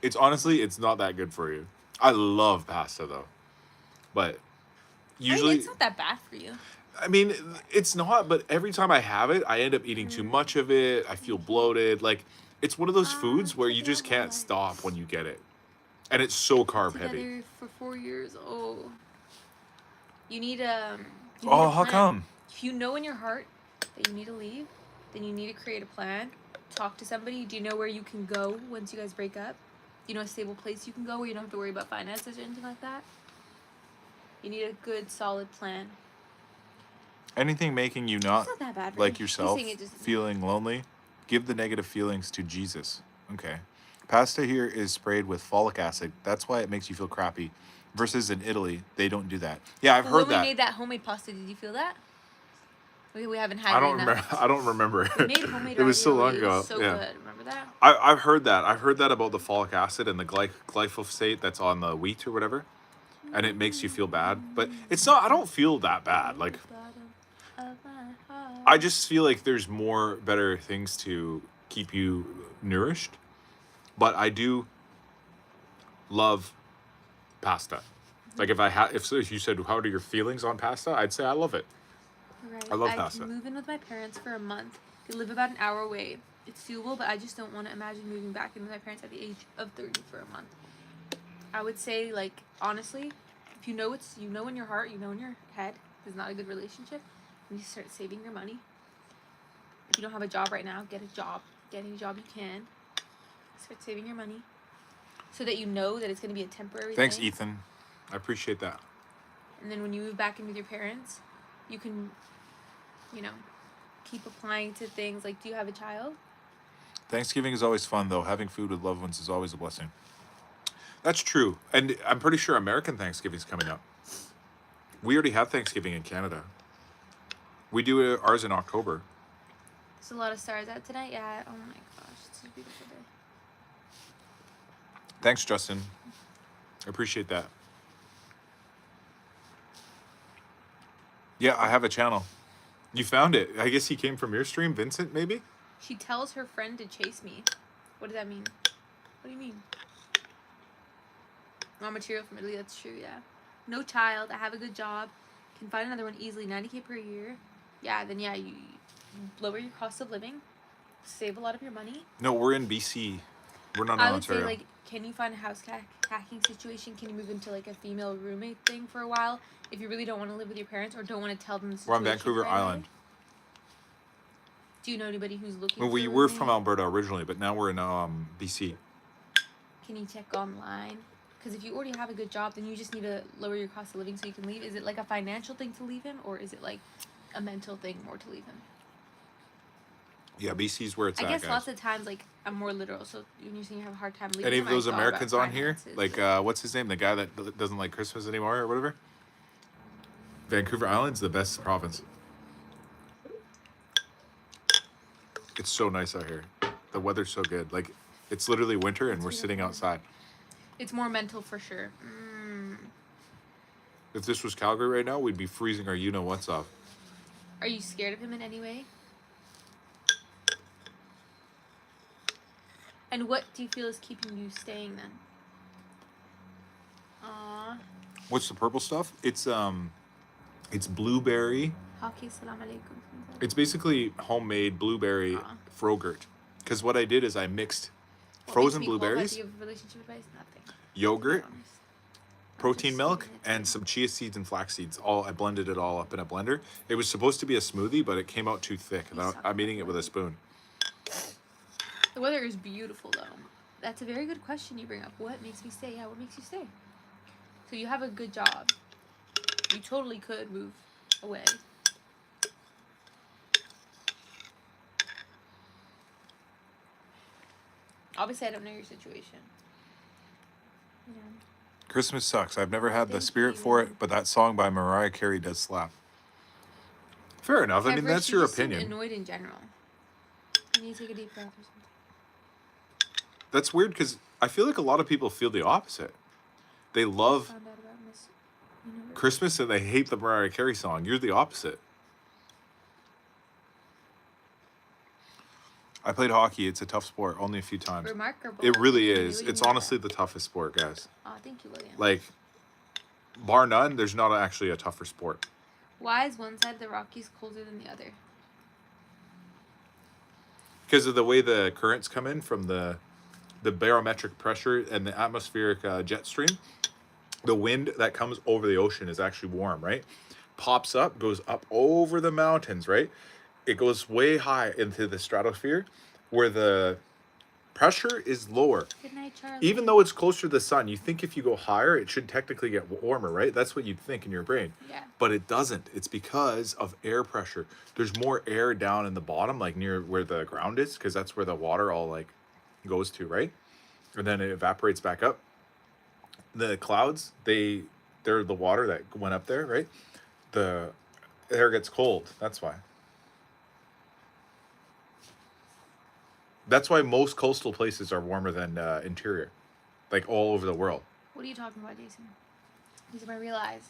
it's honestly, it's not that good for you. I love pasta though. But usually, I mean, it's not that bad for you. I mean, it's not, but every time I have it, I end up eating too much of it. I feel bloated. Like, it's one of those foods where you just can't stop when you get it. And it's so carb heavy. Together for 4 years. Oh. You need Oh, a how plan. come? If you know in your heart that you need to leave, then you need to create a plan. Talk to somebody. Do you know where you can go once you guys break up? Do you know a stable place you can go where you don't have to worry about finances or anything like that? You need a good, solid plan. Anything making you not It's not that bad. like really. yourself, He's saying it just feeling lonely, give the negative feelings to Jesus. Okay. Pasta here is sprayed with folic acid. That's why it makes you feel crappy. Versus in Italy, they don't do that. Yeah, I've But heard when that. we made that homemade pasta, did you feel that? We haven't had I it don't enough. remember. I don't remember. We made homemade It was so long ravioli. It ago. was so Yeah. good. Remember that? I've heard that. I've heard that about the folic acid and the glyphosate that's on the wheat or whatever, and it makes you feel bad. But it's not. I don't feel that bad. Like, I just feel like there's more better things to keep you nourished. But I do love pasta. Like if you said how are your feelings on pasta, I'd say I love it. Right. I love pasta. I can move in with my parents for a month. They live about an hour away. It's doable, but I just don't want to imagine moving back in with my parents at the age of 30 for a month. I would say, like, honestly, if you know in your heart, you know in your head, it's not a good relationship, you need to start saving your money. If you don't have a job right now, get a job. Get any job you can. Start saving your money so that you know that it's going to be a temporary Thanks, thing. Ethan. I appreciate that. And then when you move back in with your parents, you can, keep applying to things like, do you have a child? Thanksgiving is always fun, though. Having food with loved ones is always a blessing. That's true. And I'm pretty sure American Thanksgiving is coming up. We already have Thanksgiving in Canada. We do ours in October. There's a lot of stars out tonight. Yeah. Oh my gosh, it's a beautiful day. Thanks, Justin. I appreciate that. Yeah, I have a channel. You found it. I guess he came from your stream, Vincent, maybe? She tells her friend to chase me. What does that mean? What do you mean? Raw material from Italy. That's true, yeah. No child. I have a good job. Can find another one easily. $90K per year. Yeah, then yeah, you lower your cost of living. Save a lot of your money. No, we're in BC. We're not in I would Ontario. say, like, can you find a house hacking situation? Can you move into, like, a female roommate thing for a while? If you really don't want to live with your parents or don't want to tell them the situation. We're on Vancouver right away? Island. Do you know anybody who's looking Well, for we a were roommate? from Alberta originally, but now we're in BC. Can you check online? Because if you already have a good job, then you just need to lower your cost of living so you can leave. Is it like a financial thing to leave him, or is it like a mental thing more to leave him? Yeah, BC's where it's I at, guess guys. lots of times, like, I'm more literal, so when you're saying you have a hard time leaving Any him, of those I thought Americans about on here? finances. Like, what's his name? The guy that doesn't like Christmas anymore or whatever? Vancouver Island's the best province. It's so nice out here. The weather's so good. Like, it's literally winter and we're sitting outside. It's more mental for sure. If this was Calgary right now, we'd be freezing our you-know-what's off. Are you scared of him in any way? And what do you feel is keeping you staying then? What's the purple stuff? It's blueberry. Hockey, salam alaikum. It's basically homemade blueberry frogurt. Because what I did is I mixed frozen blueberries, Relationship advice, nothing. yogurt, protein milk, and some chia seeds and flax seeds. I blended it all up in a blender. It was supposed to be a smoothie, but it came out too thick. And I'm eating it with a spoon. The weather is beautiful, though. That's a very good question you bring up. What makes me stay? Yeah, what makes you stay? So you have a good job. You totally could move away. Obviously, I don't know your situation. Yeah. Christmas sucks. I've never had the spirit for it, but that song by Mariah Carey does slap. Fair enough. I mean, that's your opinion. I'm annoyed in general. You need to take a deep breath or something. That's weird because I feel like a lot of people feel the opposite. They love Christmas and they hate the Mariah Carey song. You're the opposite. I played hockey. It's a tough sport. Only a few times. Remarkable. It really is. It's honestly the toughest sport, guys. Oh, thank you, William. Like, bar none, there's not actually a tougher sport. Why is one side of the Rockies colder than the other? Because of the way the currents come in from the barometric pressure and the atmospheric jet stream. The wind that comes over the ocean is actually warm, right? Pops up, goes up over the mountains, right? It goes way high into the stratosphere where the pressure is lower. Good night, Charlie. Even though it's closer to the sun, you think if you go higher, it should technically get warmer, right? That's what you'd think in your brain. Yeah. But it doesn't. It's because of air pressure. There's more air down in the bottom, like near where the ground is, because that's where the water all like goes to, right? And then it evaporates back up. The clouds, they're the water that went up there, right? The air gets cold. That's why. That's why most coastal places are warmer than interior, like all over the world. What are you talking about, Jason? These are my real eyes.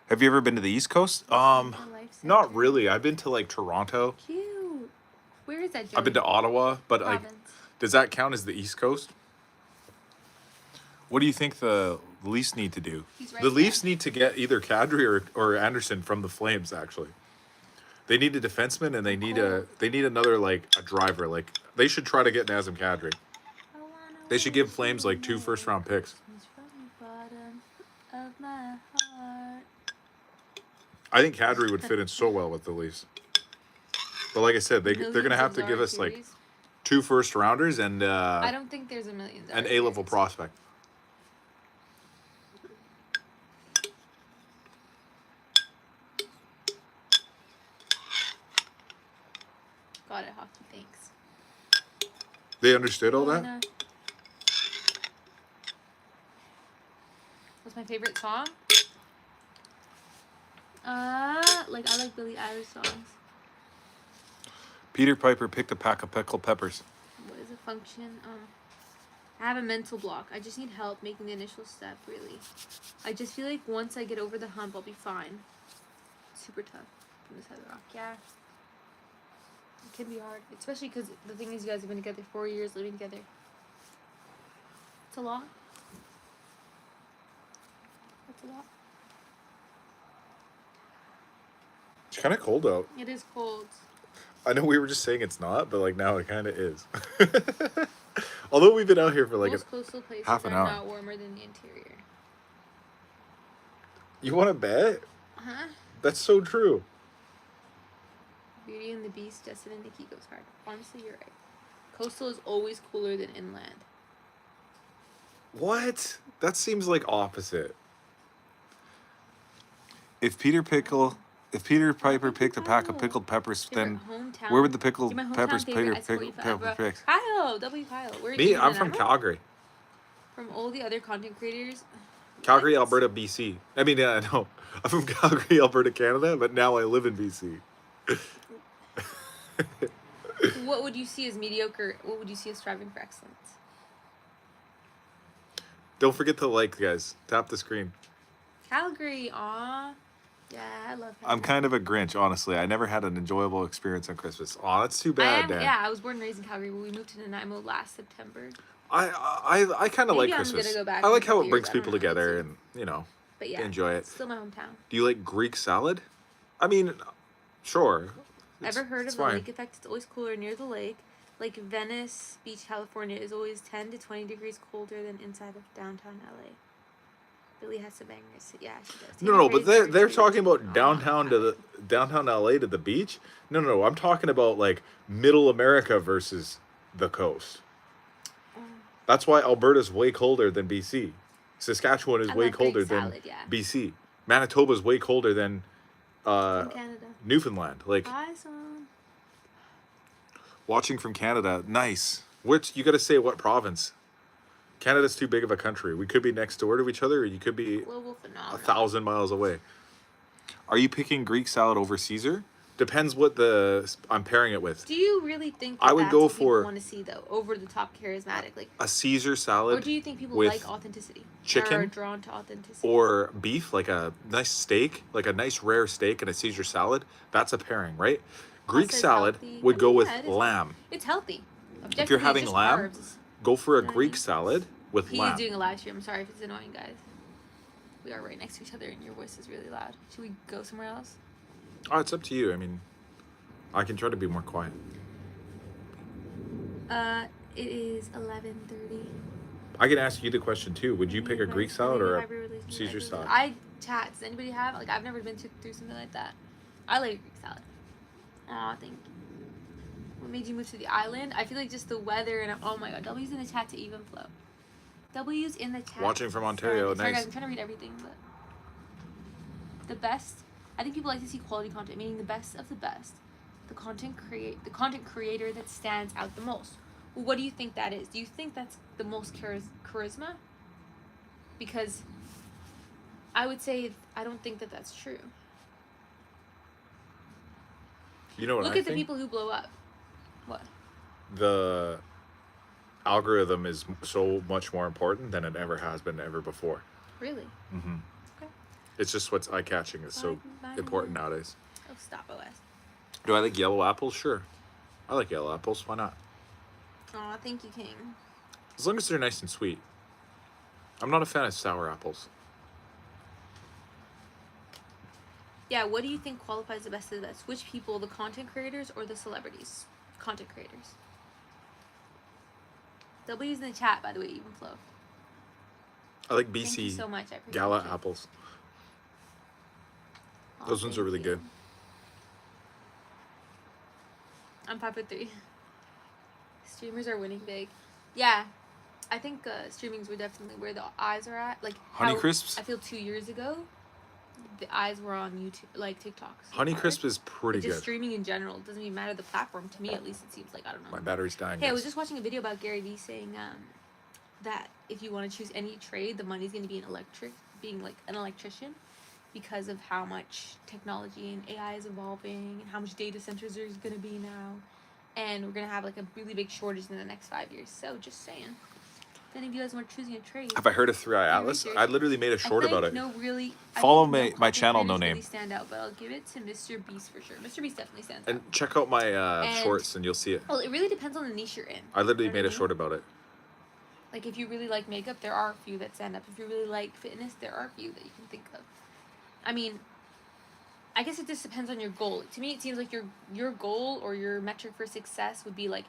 Have you ever been to the East Coast? Not really. I've been to like Toronto. Cute. Where is that? I've been to Ottawa, but like, does that count as the East Coast? What do you think the Leafs need to do? The Leafs need to get either Kadri or Anderson from the Flames. Actually, they need a defenseman and they need another like a driver. Like they should try to get Nazem Kadri. They should give Flames like 2 first-round picks. I think Kadri would fit in so well with the Leafs. But like I said, they're gonna have to give us like 2 first-rounders and I don't think there's a million. An A-level prospect. Got it, hockey. Thanks. They understood all that? What's my favorite song? Like I like Billie Eilish songs. Peter Piper picked a pack of pickled peppers. What is a function? I have a mental block. I just need help making the initial step, really. I just feel like once I get over the hump, I'll be fine. Super tough from this side of the rock. Yeah. It can be hard. Especially because the thing is you guys have been together 4 years, living together. It's a lot. That's a lot. It's kind of cold out. It is cold. I know we were just saying it's not, but like now it kind of is. Although we've been out here for like most coastal places half an hour. Are not warmer than the interior. You want to bet? Huh? That's so true. Beauty and the Beast, Justin and Nikki goes hard. Honestly, you're right. Coastal is always cooler than inland. What? That seems like opposite. If Peter Piper picked a pack of pickled peppers, then where would the pickled peppers Peter pick? Kyle, W. Kyle. Where Me, I'm from Calgary. From all the other content creators. Calgary, Alberta, BC. I mean, no, I'm from Calgary, Alberta, Canada, but now I live in BC. What would you see as mediocre? What would you see as striving for excellence? Don't forget to like, guys. Tap the screen. Calgary, aw. Yeah, I love that. I'm kind of a Grinch, honestly. I never had an enjoyable experience on Christmas. Oh, that's too bad, Dan. Yeah, I was born and raised in Calgary, but we moved to Nanaimo last September. I kind of like Maybe I'm Christmas. gonna go back I in like a how couple it brings years, I don't people know, together let's see. and, But yeah, enjoy it. it's still my hometown. Do you like Greek salad? I mean, sure. Ever heard it's of the fine. lake effect? It's always cooler near the lake. Like Venice Beach, California is always 10 to 20 degrees colder than inside of downtown LA. Billy has some bangers. Yeah, she does. No, but they're talking about Oh, downtown to the downtown LA to the beach. No. I'm talking about like middle America versus the coast. That's why Alberta's way colder than BC. Saskatchewan is I way love Greek colder than salad, yeah. BC. Manitoba's way colder than From Canada. Newfoundland. Like Hi, son. watching from Canada, nice. Which you got to say what province? Canada's too big of a country. We could be next door to each other, or you could be Global phenomenon. 1,000 miles away. Are you picking Greek salad over Caesar? Depends what I'm pairing it with. Do you really think I would that's go what people for want to see though, over the top charismatic, like, a Caesar salad. or do you think people with like authenticity? chicken or are drawn to authenticity? or beef, like a nice steak, like a nice rare steak and a Caesar salad? That's a pairing, right? Greek Also, it's salad healthy. would I go mean, with yeah, it is lamb. It's healthy. If you're Objectively, having it's just lamb, carbs. go for a You know what I Greek mean? salad with He lamb. is doing a live stream. I'm sorry if it's annoying, guys. We are right next to each other, and your voice is really loud. Should we go somewhere else? Oh, it's up to you. I mean, I can try to be more quiet. It is 11:30. I can ask you the question too. Would you pick a Greek salad or a Caesar salad? Chat. Does anybody have I've never been through something like that. I like a Greek salad. Aw, thank you. What made you move to the island? I feel like just the weather and oh my god. W's in the chat to even flow. W's in the chat. Watching from Ontario, Sorry, nice. guys, I'm trying to read everything, but the best. I think people like to see quality content, meaning the best of the best. The content creator that stands out the most. Well, what do you think that is? Do you think that's the most charisma? Because I would say I don't think that that's true. You know what Look I at the think? people who blow up. What? The algorithm is so much more important than it ever has been ever before. Really? Mm-hmm. Okay. It's just what's eye-catching is so important nowadays. Oh, stop, OS. Do I like yellow apples? Sure. I like yellow apples. Why not? Aw, thank you, King. As long as they're nice and sweet. I'm not a fan of sour apples. Yeah, what do you think qualifies the best of the best? Which people, the content creators or the celebrities? Content creators. W's in the chat, by the way, even flow. I like Thank you BC so much. I appreciate Gala you. apples. Aw, Those ones are thank really you. good. I'm 5'3". Streamers are winning big. Yeah, I think streamings were definitely where the eyes are at. Like Honeycrisps? I feel 2 years ago, the eyes were on YouTube, like TikToks. Honeycrisp is pretty Just good. streaming in general, it doesn't even matter the platform. To me, at least, it seems like I don't know. My battery's dying. Hey, I guys. was just watching a video about Gary Vee saying that if you want to choose any trade, the money's going to be being like an electrician, because of how much technology and AI is evolving and how much data centers there's going to be now, and we're going to have like a really big shortage in the next 5 years. So just saying, if any of you guys were choosing a trade, Have I heard of Three Eye Atlas? research. I literally made a short I feel about like it. No, really. I Follow think my content channel, no creators name. Really stand out, but I'll give it to Mr. Beast for sure. Mr. Beast definitely stands out. And check out my And- shorts and you'll see it. Well, it really depends on the niche you're in. I literally You know made what a I short mean? about it. Like, if you really like makeup, there are a few that stand up. If you really like fitness, there are a few that you can think of. I mean, I guess it just depends on your goal. To me, it seems like your goal or your metric for success would be like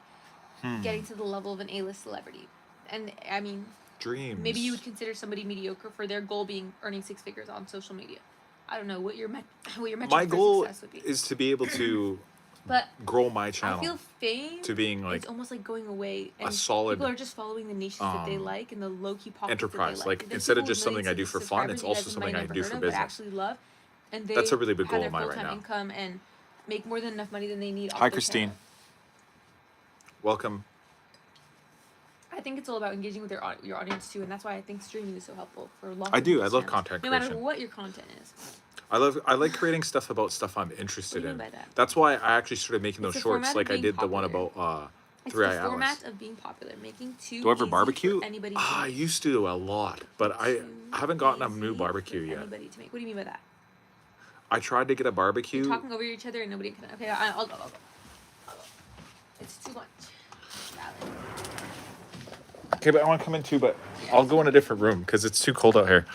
getting to the level of an A-list celebrity. And I mean, Dreams. maybe you would consider somebody mediocre for their goal being earning 6 figures on social media. I don't know what your metric My for goal success would be. is to be able to But grow my I channel feel fame to being like it's almost like going away, and solid, people are just following the niches that they like and the low-key pockets enterprise. that they like. Like, There's instead of people with just something I do millions for of fun, it's subscribers you also guys something might I never do heard for of, but business. actually love, and they That's a really big have goal their of mine right full-time now. income and make more than enough money than they need. Hi, off their Christine. channel. Welcome. I think it's all about engaging with your audience too, and that's why I think streaming is so helpful for lots. I of do. people's I love channels, content no matter creation. what your content is. I like creating stuff about stuff I'm interested What do you in. mean by that? That's why I actually started making It's those the shorts, format of like I being did the one popular. about It's Three the Eye Atlas. format of being popular, making too Do I ever easy barbecue? for anybody to I make. used to a lot, but I Too haven't gotten a easy new for barbecue yet. anybody to make. What do you mean by that? I tried to get a barbecue. Talking over each other and nobody can. Okay, I'll go. It's too much. Valid. Okay, but I want to come in too, but I'll go in a different room because it's too cold out here.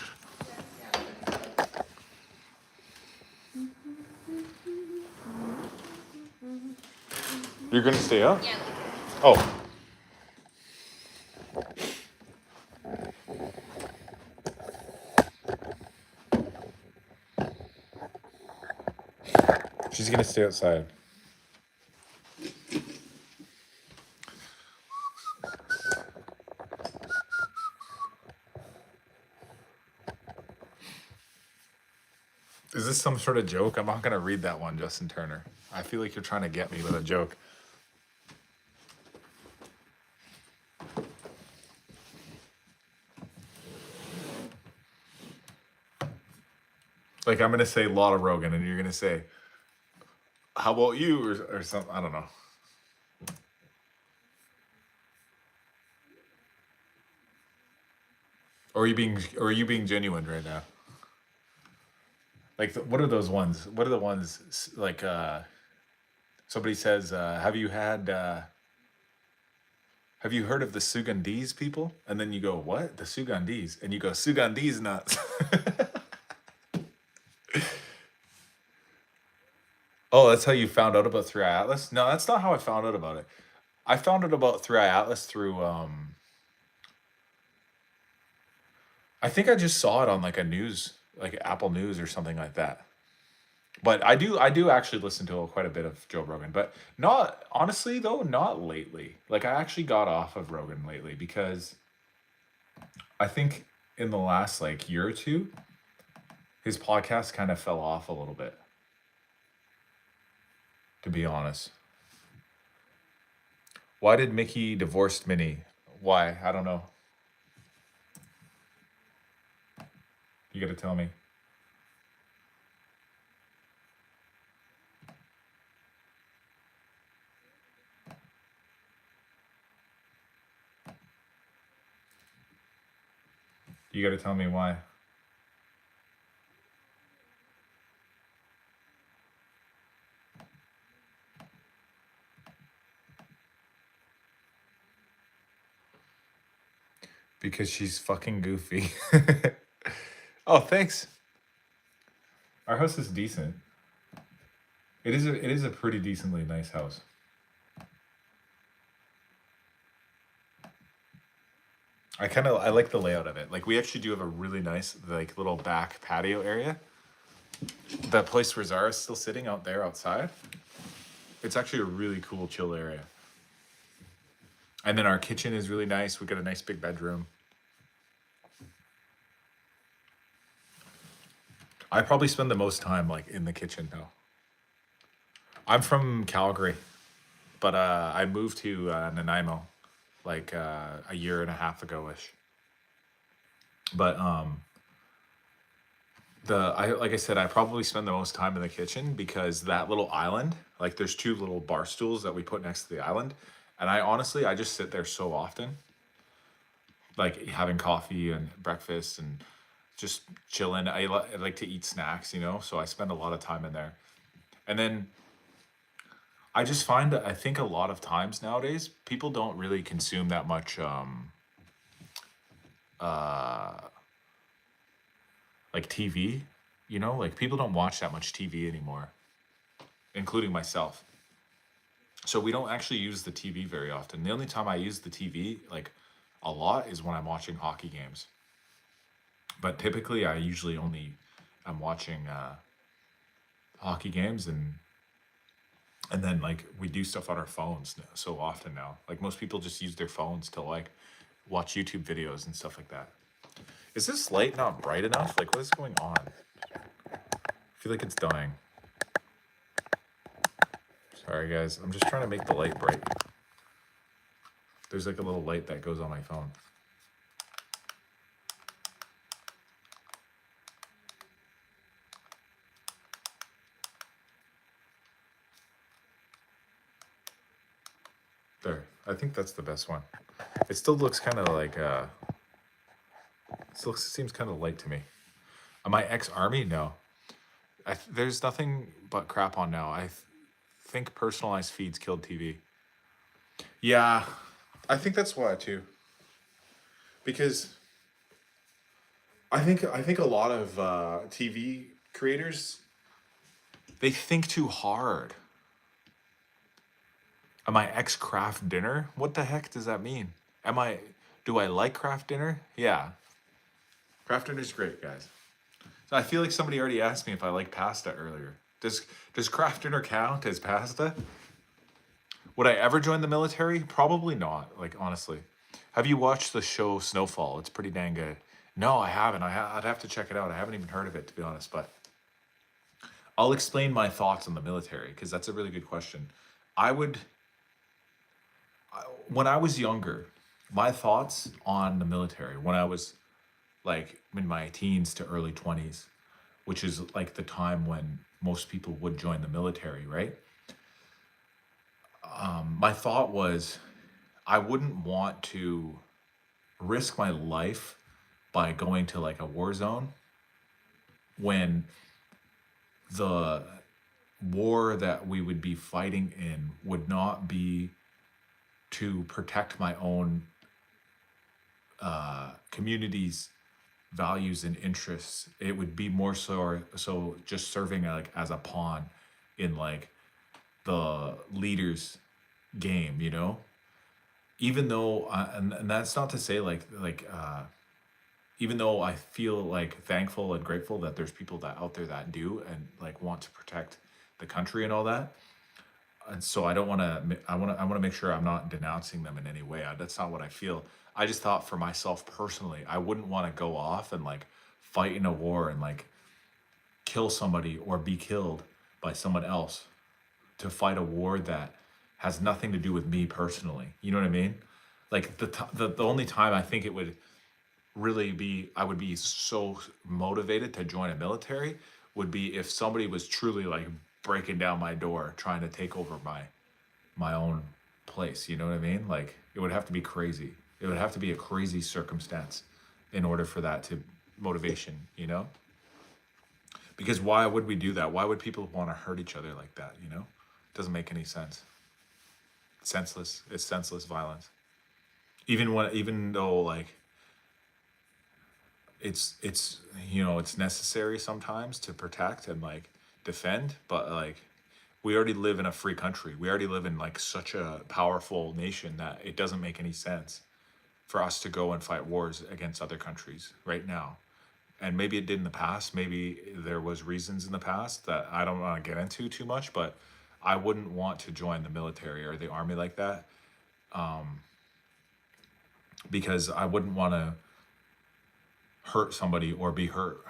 You're gonna stay up? Yeah. Oh. She's gonna stay outside. Is this some sort of joke? I'm not gonna read that one, Justin Turner. I feel like you're trying to get me with a joke. Like I'm gonna say Lotta Rogan, and you're gonna say, "How about you?" or something. I don't know. Or are you being genuine right now? Like, what are those ones? What are the ones like? Somebody says, "Have you had? Have you heard of the Sugandese people?" And then you go, "What? The Sugandese?" And you go, "Sugandese nuts." Oh, that's how you found out about 3i Atlas? No, that's not how I found out about it. I found out about 3i Atlas through I think I just saw it on like a news, like Apple News or something like that. But I do actually listen to quite a bit of Joe Rogan, but not honestly though, not lately. Like I actually got off of Rogan lately because I think in the last like year or two, his podcast kind of fell off a little bit. To be honest. Why did Mickey divorced Minnie? Why? I don't know. You gotta tell me. You gotta tell me why. Because she's fucking goofy. Oh, thanks. Our house is decent. It is a pretty decently nice house. I like the layout of it. Like we actually do have a really nice like little back patio area. That place where Zara's still sitting out there outside. It's actually a really cool chill area. And then our kitchen is really nice. We got a nice big bedroom. I probably spend the most time like in the kitchen though. I'm from Calgary, but I moved to Nanaimo like a year and a half ago ish. But like I said, I probably spend the most time in the kitchen because that little island, like there's two little bar stools that we put next to the island, and I just sit there so often, like having coffee and breakfast and just chilling. I like to eat snacks, you know, so I spend a lot of time in there. And then I just find that I think a lot of times nowadays people don't really consume that much uh like TV, you know, like people don't watch that much TV anymore, including myself. So we don't actually use the TV very often. The only time I use the TV like a lot is when I'm watching hockey games. But typically I usually only I'm watching hockey games and then like we do stuff on our phones so often now. Like most people just use their phones to like watch YouTube videos and stuff like that. Is this light not bright enough? Like what is going on? I feel like it's dying. Sorry guys, I'm just trying to make the light bright. There's like a little light that goes on my phone. There, I think that's the best one. It still looks kind of like, seems kind of light to me. Am I ex-army? No. There's nothing but crap on now. Think personalized feeds killed TV. Yeah, I think that's why too. Because I think a lot of TV creators, they think too hard. Am I ex craft dinner? What the heck does that mean? Am I? Do I like craft dinner? Yeah, craft dinner's great, guys. So I feel like somebody already asked me if I like pasta earlier. Does craft dinner count as pasta? Would I ever join the military? Probably not. Like honestly, have you watched the show Snowfall? It's pretty dang good. No, I haven't. I'd have to check it out. I haven't even heard of it to be honest. But I'll explain my thoughts on the military because that's a really good question. I would, when I was younger, my thoughts on the military when I was like in my teens to early 20s, which is like the time when most people would join the military, right? My thought was I wouldn't want to risk my life by going to like a war zone when the war that we would be fighting in would not be to protect my own community's values and interests. It would be more so just serving like as a pawn in like the leader's game, you know. Even though, and that's not to say even though I feel like thankful and grateful that there's people that out there that do and like want to protect the country and all that. And so I don't want to. I want to make sure I'm not denouncing them in any way. That's not what I feel. I just thought for myself personally, I wouldn't want to go off and like fight in a war and like kill somebody or be killed by someone else to fight a war that has nothing to do with me personally. You know what I mean? Like the only time I think it would really be I would be so motivated to join a military would be if somebody was truly like breaking down my door trying to take over my own place, you know what I mean? Like it would have to be crazy. It would have to be a crazy circumstance in order for that to motivation, you know? Because why would we do that? Why would people want to hurt each other like that, you know? It doesn't make any sense. Senseless. It's senseless violence. Even though like it's it's necessary sometimes to protect and like defend, but like we already live in a free country. We already live in like such a powerful nation that it doesn't make any sense for us to go and fight wars against other countries right now. And maybe it did in the past. Maybe there was reasons in the past that I don't want to get into too much, but I wouldn't want to join the military or the army like that because I wouldn't want to hurt somebody or be hurt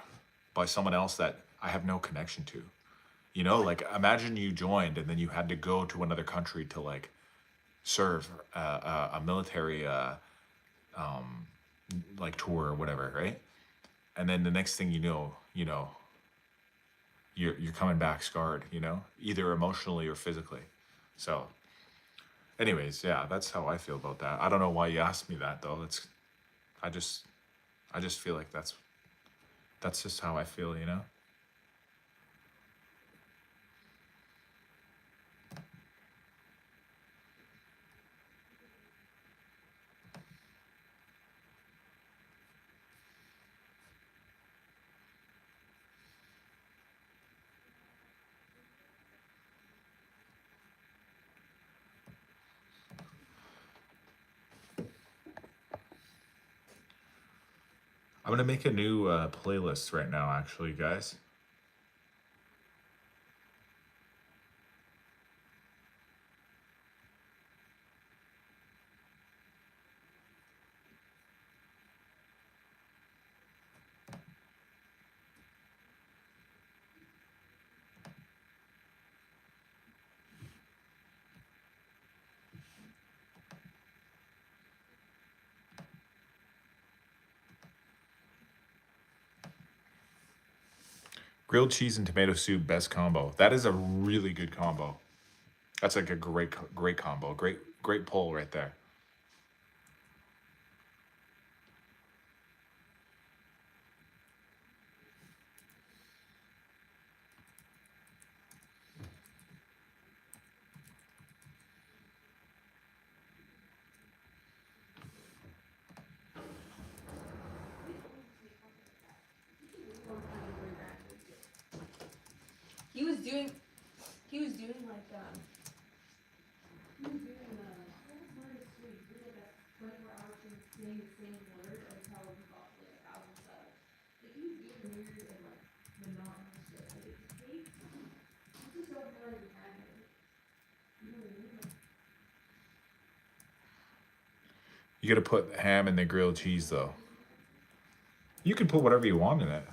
by someone else that I have no connection to. You know, like imagine you joined and then you had to go to another country to like serve a military like tour or whatever, right? And then the next thing you're coming back scarred, you know, either emotionally or physically. So, anyways, yeah, that's how I feel about that. I don't know why you asked me that though. I just I just feel like that's just how I feel, you know. I'm gonna make a new playlist right now, actually, guys. Grilled cheese and tomato soup, best combo. That is a really good combo. That's like a great combo. Great pull right there. He was doing like he was doing what was Marty's tweet? He was like a 24-hour thing saying the same word until he got to like 1,000 subs. Like he was doing weird and like monotonous shit. Like it takes you just don't realize the time. You know what I mean? Like, You gotta put ham in the grilled cheese though. You can put whatever you want in it.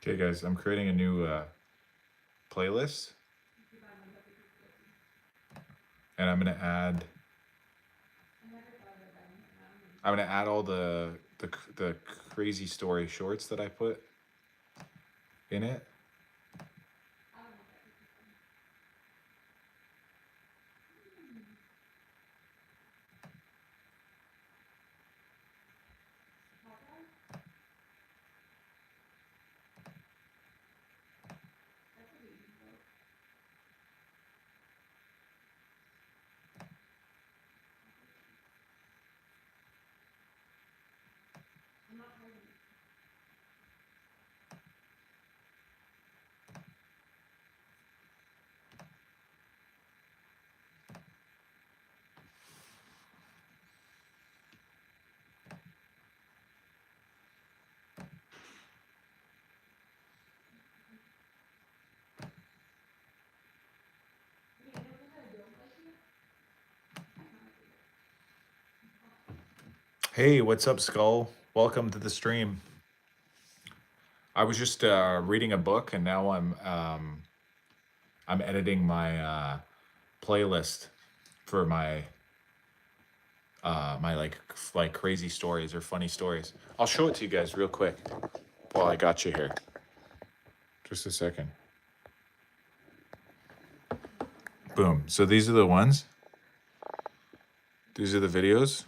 Okay, guys, I'm creating a new playlist, and I'm gonna add all the crazy story shorts that I put in it. Hey, what's up, Skull? Welcome to the stream. I was just reading a book, and now I'm editing my playlist for my my like crazy stories or funny stories. I'll show it to you guys real quick while I got you here. Just a second. Boom. So these are the ones. These are the videos.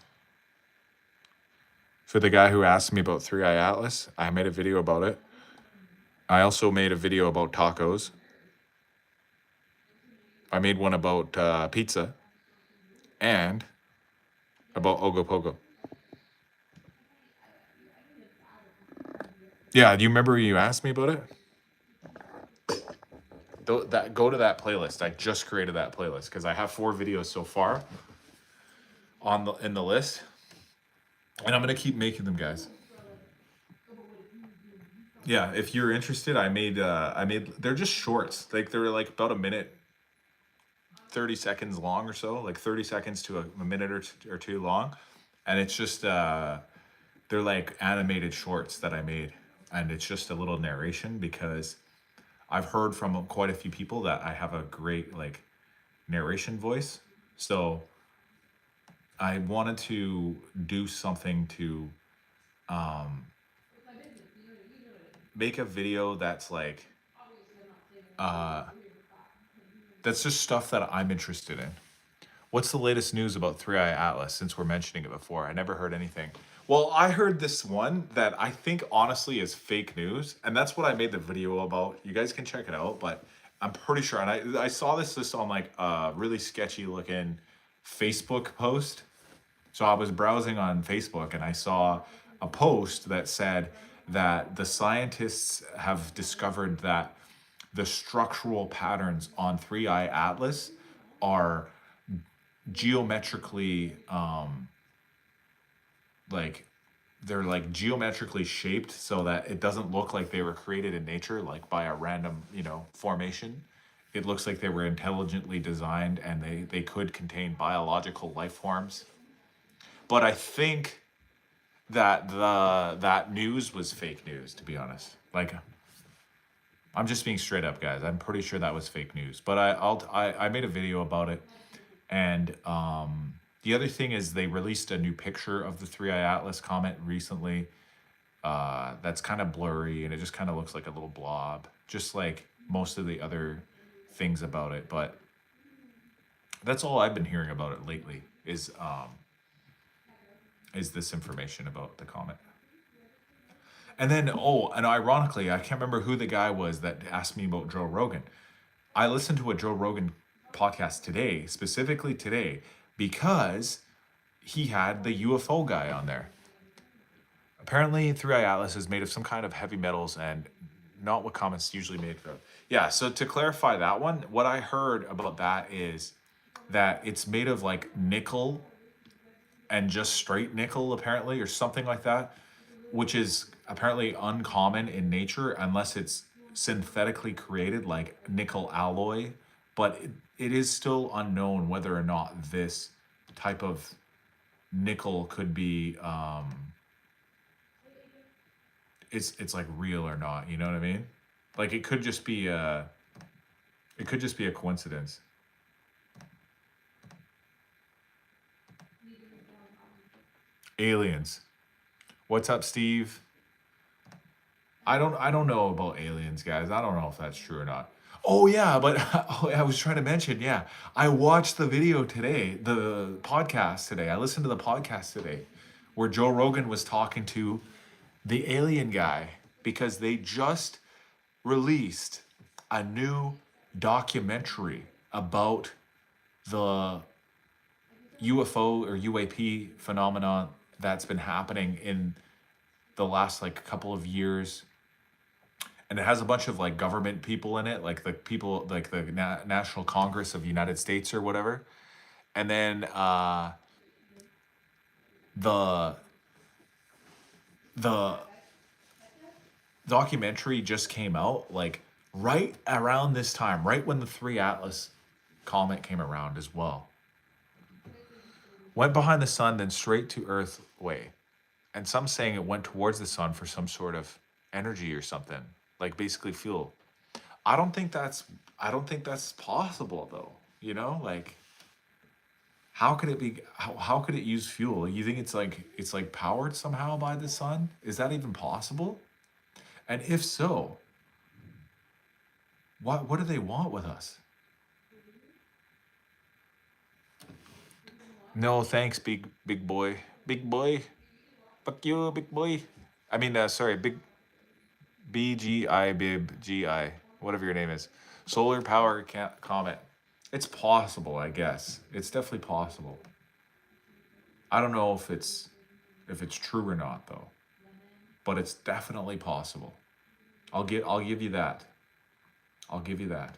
For the guy who asked me about Three Eye Atlas, I made a video about it. I also made a video about tacos. I made one about pizza and about Ogopogo. Yeah, do you remember you asked me about it? Go to that playlist. I just created that playlist because I have 4 videos so far in the list, and I'm gonna keep making them, guys. Yeah, if you're interested, I made they're just shorts. Like they're like about a minute, 30 seconds long or so, like 30 seconds to a minute or two long, and it's just they're like animated shorts that I made, and it's just a little narration because I've heard from quite a few people that I have a great like narration voice. So I wanted to do something to make a video that's like that's just stuff that I'm interested in. What's the latest news about Three Eye Atlas, since we're mentioning it before? I never heard anything. Well, I heard this one that I think honestly is fake news, and that's what I made the video about. You guys can check it out, but I'm pretty sure, and I saw this just on like a really sketchy looking Facebook post. So I was browsing on Facebook and I saw a post that said that the scientists have discovered that the structural patterns on Three Eye Atlas are geometrically like they're like geometrically shaped so that it doesn't look like they were created in nature, like by a random, formation. It looks like they were intelligently designed and they could contain biological life forms. But I think that that news was fake news, to be honest. Like, I'm just being straight up, guys. I'm pretty sure that was fake news. But I made a video about it, and the other thing is they released a new picture of the Three Eye Atlas comet recently. That's kind of blurry, and it just kind of looks like a little blob, just like most of the other things about it. But that's all I've been hearing about it lately is this information about the comet. And then, and ironically, I can't remember who the guy was that asked me about Joe Rogan. I listened to a Joe Rogan podcast today, specifically today, because he had the UFO guy on there. Apparently, Three Eye Atlas is made of some kind of heavy metals and not what comets usually made of. Yeah, so to clarify that one, what I heard about that is that it's made of like nickel and just straight nickel, apparently, or something like that, which is apparently uncommon in nature unless it's synthetically created like nickel alloy. But it is still unknown whether or not this type of nickel could be it's like real or not, you know what I mean? Like it could just be a coincidence. Aliens. What's up, Steve? I don't know about aliens, guys. I don't know if that's true or not. Oh yeah, but I was trying to mention, yeah. I watched the video today, the podcast today. I listened to the podcast today where Joe Rogan was talking to the alien guy because they just released a new documentary about the UFO or UAP phenomenon that's been happening in the last like couple of years. And it has a bunch of like government people in it, like the people, like the National Congress of the United States or whatever. And then the documentary just came out like right around this time, right when the Three Atlas comet came around as well. Went behind the sun, then straight to Earth way. And some saying it went towards the sun for some sort of energy or something, like basically fuel. I don't think that's possible though. You know, like how could it be how could it use fuel? You think it's like powered somehow by the sun? Is that even possible? And if so, what do they want with us? No, thanks, big boy. Big boy. Fuck you, big boy. I mean, sorry, big BGI, bib, GI, whatever your name is. Solar power comet. It's possible, I guess. It's definitely possible. I don't know if it's true or not though, but it's definitely possible. I'll give you that. I'll give you that.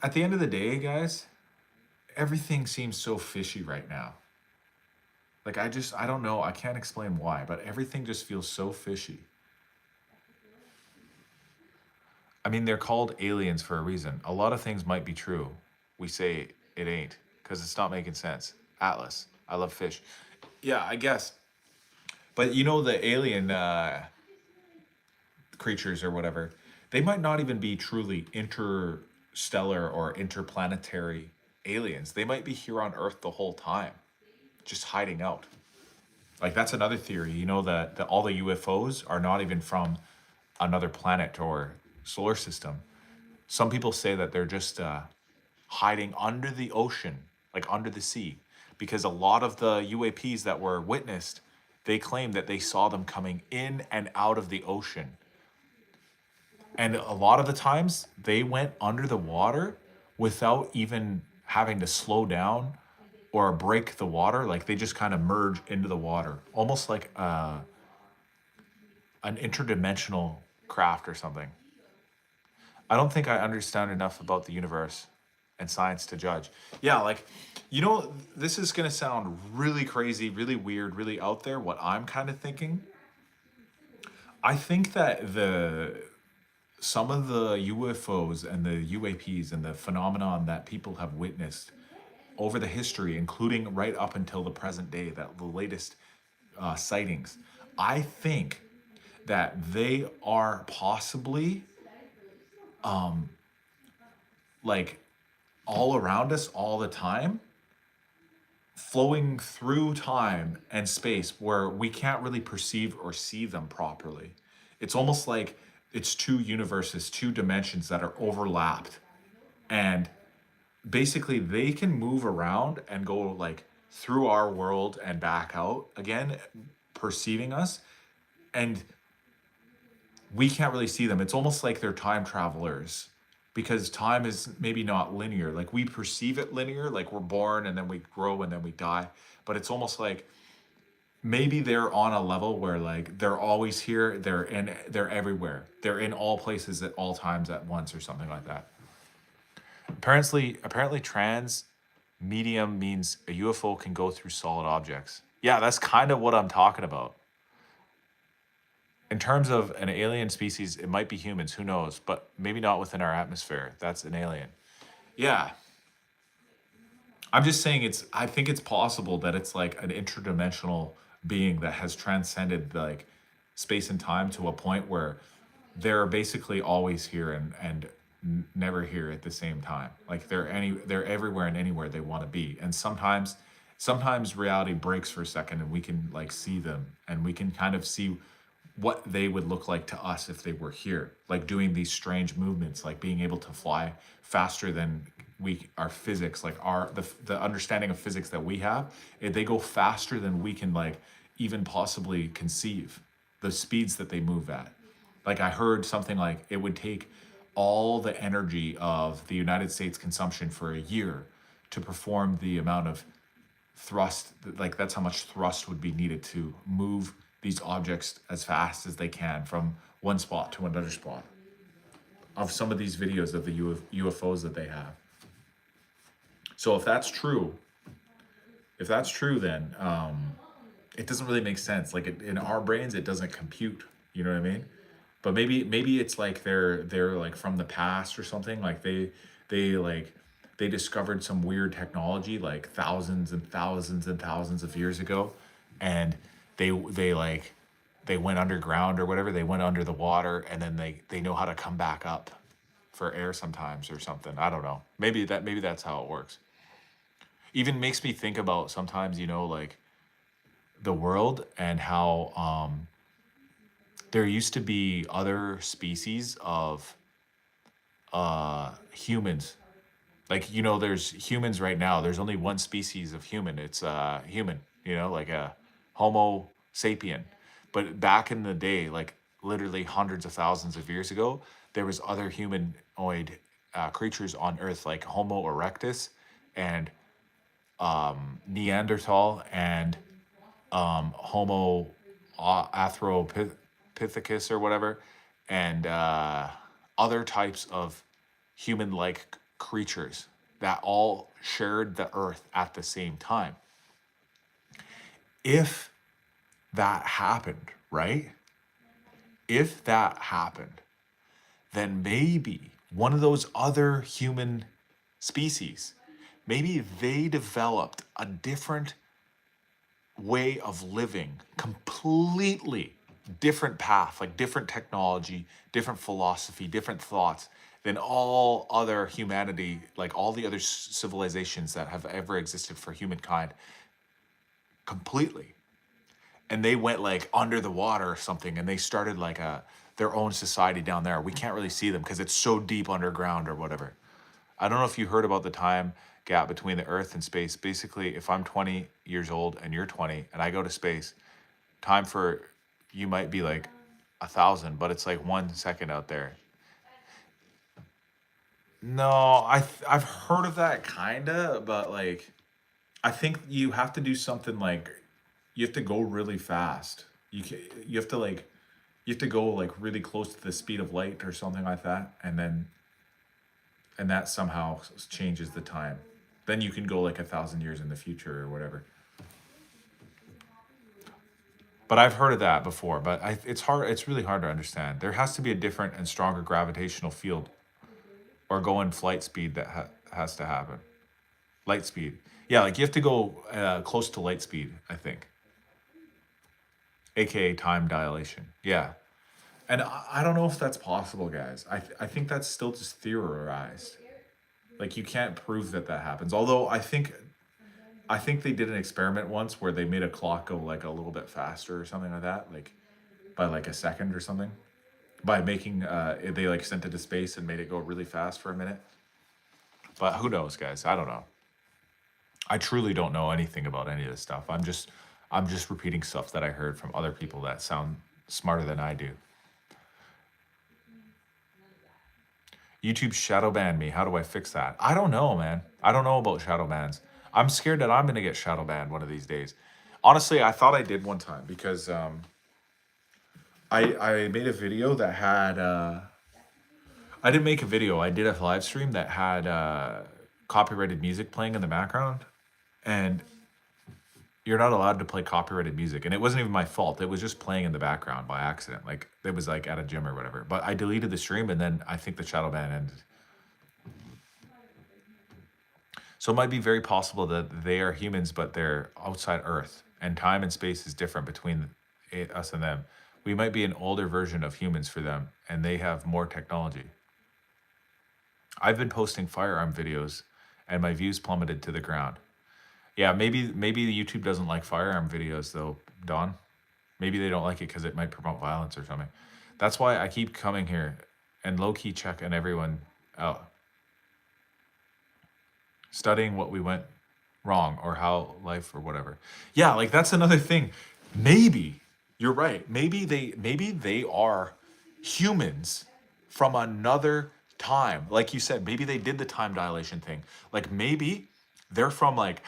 At the end of the day, guys, everything seems so fishy right now. Like I don't know. I can't explain why, but everything just feels so fishy. I mean, they're called aliens for a reason. A lot of things might be true. We say it ain't because it's not making sense. Atlas, I love fish. Yeah, I guess. But you know the alien creatures or whatever, they might not even be truly interstellar or interplanetary aliens. They might be here on Earth the whole time, just hiding out. Like that's another theory. You know that all the UFOs are not even from another planet or solar system. Some people say that they're just hiding under the ocean, like under the sea, because a lot of the UAPs that were witnessed, they claim that they saw them coming in and out of the ocean. And a lot of the times they went under the water without even having to slow down or break the water. Like they just kind of merge into the water, almost like an interdimensional craft or something. I don't think I understand enough about the universe and science to judge. Yeah, like, this is going to sound really crazy, really weird, really out there. What I'm kind of thinking, I think that some of the UFOs and the UAPs and the phenomenon that people have witnessed over the history, including right up until the present day, that the latest sightings, I think that they are possibly like all around us all the time, flowing through time and space where we can't really perceive or see them properly. It's almost like it's two universes, two dimensions that are overlapped. And basically, they can move around and go like through our world and back out again, perceiving us. And we can't really see them. It's almost like they're time travelers because time is maybe not linear. Like we perceive it linear, like we're born and then we grow and then we die. But it's almost like maybe they're on a level where like they're always here, they're everywhere. They're in all places at all times at once or something like that. Apparently trans medium means a UFO can go through solid objects. Yeah, that's kind of what I'm talking about. In terms of an alien species, it might be humans, who knows, but maybe not within our atmosphere. That's an alien. Yeah. I'm just saying I think it's possible that it's like an interdimensional being that has transcended like space and time to a point where they're basically always here and never here at the same time. Like they're everywhere and anywhere they want to be. And sometimes reality breaks for a second and we can like see them and we can kind of see what they would look like to us if they were here, like doing these strange movements, like being able to fly faster than our physics, like the understanding of physics that we have, they go faster than we can like even possibly conceive the speeds that they move at. Like I heard something like it would take all the energy of the United States consumption for a year to perform the amount of thrust, like that's how much thrust would be needed to move these objects as fast as they can from one spot to another spot. Of some of these videos of the UFOs that they have. So if that's true, then it doesn't really make sense. Like in our brains, it doesn't compute. You know what I mean? But maybe it's like they're like from the past or something. Like they discovered some weird technology like thousands and thousands and thousands of years ago, and they went underground or whatever. They went under the water, and then they know how to come back up for air sometimes or something. I don't know. Maybe that's how it works. Even makes me think about sometimes, like the world and how there used to be other species of humans. Like, there's humans right now. There's only one species of human. It's human, like a Homo sapien. But back in the day, like literally hundreds of thousands of years ago, there was other humanoid creatures on Earth, like Homo erectus and Neanderthal and Homo Australopithecus or whatever, and other types of human-like creatures that all shared the Earth at the same time. If that happened, right? If that happened, then maybe one of those other human species, maybe they developed a different way of living, completely different path, like different technology, different philosophy, different thoughts than all other humanity, like all the other civilizations that have ever existed for humankind, completely. And they went like under the water or something, and they started like their own society down there. We can't really see them because it's so deep underground or whatever. I don't know if you heard about the time gap between the Earth and space. Basically, if I'm 20 years old and you're 20 and I go to space, time for you might be like 1,000, but it's like 1 second out there. No, I've heard of that kinda, but like I think you have to do something like you have to go really fast. You have to go like really close to the speed of light or something like that, and then and that somehow changes the time. Then you can go like 1,000 years in the future or whatever. But I've heard of that before. But it's hard. It's really hard to understand. There has to be a different and stronger gravitational field, or go in flight speed that has to happen. Light speed. Yeah, like you have to go close to light speed, I think. AKA time dilation. Yeah. And I don't know if that's possible, guys. I think that's still just theorized. Like you can't prove that that happens. Although I think they did an experiment once where they made a clock go like a little bit faster or something like that, like by like a second or something. By making they like sent it to space and made it go really fast for a minute. But who knows, guys? I don't know. I truly don't know anything about any of this stuff. I'm just repeating stuff that I heard from other people that sound smarter than I do. YouTube shadow banned me. How do I fix that? I don't know, man. I don't know about shadow bans. I'm scared that I'm going to get shadow banned one of these days. Honestly, I thought I did one time because I made a video that had... I didn't make a video. I did a live stream that had copyrighted music playing in the background. And you're not allowed to play copyrighted music. And it wasn't even my fault. It was just playing in the background by accident. Like, it was like at a gym or whatever. But I deleted the stream and then I think the shadow ban ended. So it might be very possible that they are humans, but they're outside Earth. And time and space is different between us and them. We might be an older version of humans for them, and they have more technology. I've been posting firearm videos, and my views plummeted to the ground. Yeah, maybe YouTube doesn't like firearm videos, though, Don. Maybe they don't like it because it might promote violence or something. That's why I keep coming here and low-key checking everyone out. Studying what we went wrong or how life or whatever. Yeah, like that's another thing. Maybe you're right. Maybe they are humans from another time. Like you said, maybe they did the time dilation thing. Like maybe they're from like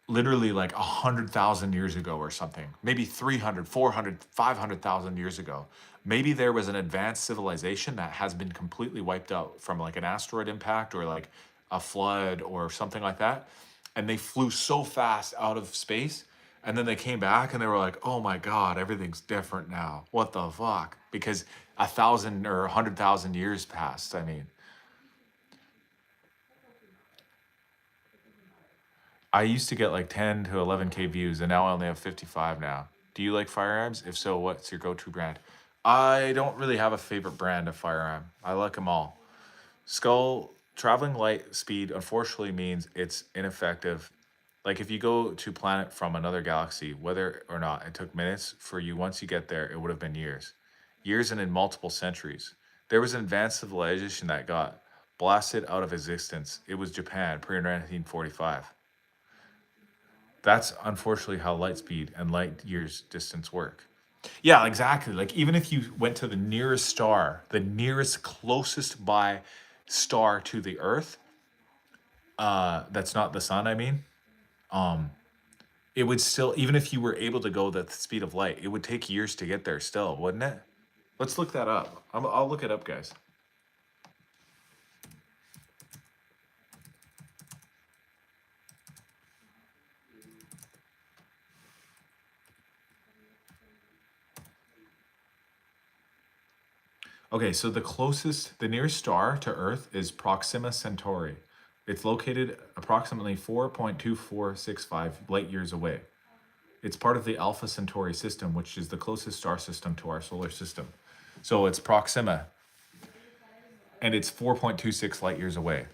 literally like 100,000 years ago or something. Maybe 300, 400, 500,000 years ago. Maybe there was an advanced civilization that has been completely wiped out from like an asteroid impact or like a flood or something like that. And they flew so fast out of space. And then they came back and they were like, oh my God, everything's different now. What the fuck? Because 1,000 or 100,000 years passed. I mean, I used to get like 10 to 11K views and now I only have 55 now. Do you like firearms? If so, what's your go-to brand? I don't really have a favorite brand of firearm. I like them all. Traveling light speed unfortunately means it's ineffective. Like if you go to a planet from another galaxy, whether or not it took minutes for you, once you get there, it would have been years. Years and in multiple centuries. There was an advanced civilization that got blasted out of existence. It was Japan, pre-1945. That's unfortunately how light speed and light years distance work. Yeah, exactly. Like even if you went to the nearest star, the nearest closest by star to the Earth, that's not the sun, I mean, it would still, even if you were able to go the speed of light, it would take years to get there still, wouldn't it? Let's look that up. I'll look it up, guys. Okay, so the nearest star to Earth is Proxima Centauri. It's located approximately 4.2465 light years away. It's part of the Alpha Centauri system, which is the closest star system to our solar system. So it's Proxima, and it's 4.26 light years away.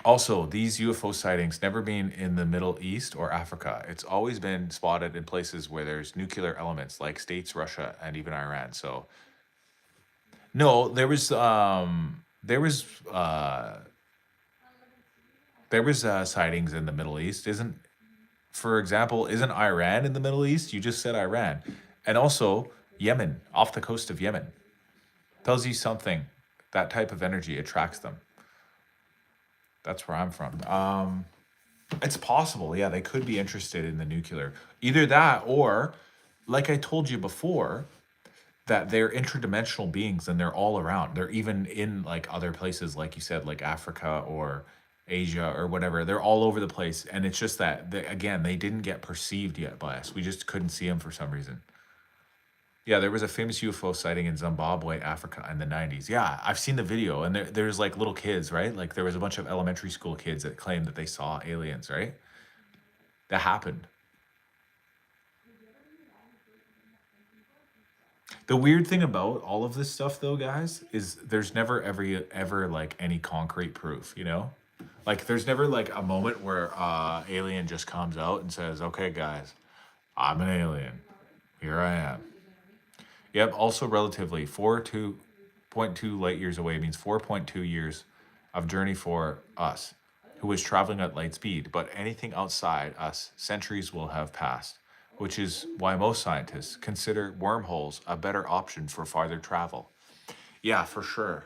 Also, these UFO sightings never been in the Middle East or Africa. It's always been spotted in places where there's nuclear elements, like States, Russia, and even Iran. So no, there was sightings in the Middle East. For example, isn't Iran in the Middle East? You just said Iran. And also Yemen, off the coast of Yemen. Tells you something. That type of energy attracts them. That's where I'm from. It's possible, yeah, they could be interested in the nuclear. Either that or, like I told you before, that they're interdimensional beings and they're all around. They're even in like other places, like you said, like Africa or Asia or whatever. They're all over the place. And it's just that, they, again, they didn't get perceived yet by us. We just couldn't see them for some reason. Yeah, there was a famous UFO sighting in Zimbabwe, Africa in the 90s. Yeah, I've seen the video. And there's like little kids, right? Like there was a bunch of elementary school kids that claimed that they saw aliens, right? That happened. The weird thing about all of this stuff, though, guys, is there's never ever like any concrete proof, you know? Like there's never like a moment where alien just comes out and says, "Okay, guys, I'm an alien. Here I am." Yep. Also, relatively, 4.2 light years away means 4.2 years of journey for us, who is traveling at light speed. But anything outside us, centuries will have passed, which is why most scientists consider wormholes a better option for farther travel. Yeah, for sure.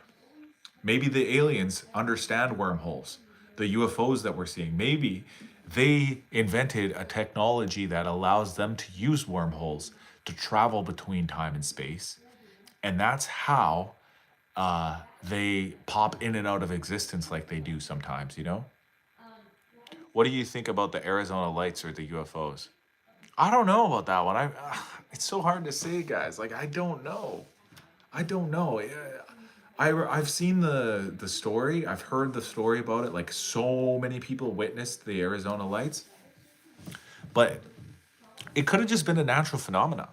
Maybe the aliens understand wormholes, the UFOs that we're seeing. Maybe they invented a technology that allows them to use wormholes to travel between time and space. And that's how they pop in and out of existence like they do sometimes, you know? What do you think about the Arizona lights or the UFOs? I don't know about that one. It's so hard to say, guys. Like, I don't know. I don't know. I've seen the story. I've heard the story about it. Like, so many people witnessed the Arizona lights. But it could have just been a natural phenomena.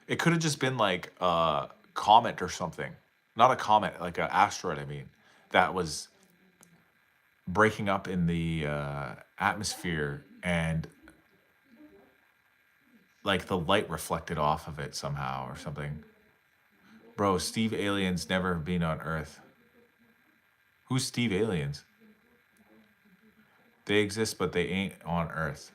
It could have just been like a comet or something. Not a comet, like an asteroid, I mean, that was breaking up in the atmosphere and like the light reflected off of it somehow or something. Bro, Steve Aliens never have been on Earth. Who's Steve Aliens? They exist, but they ain't on Earth.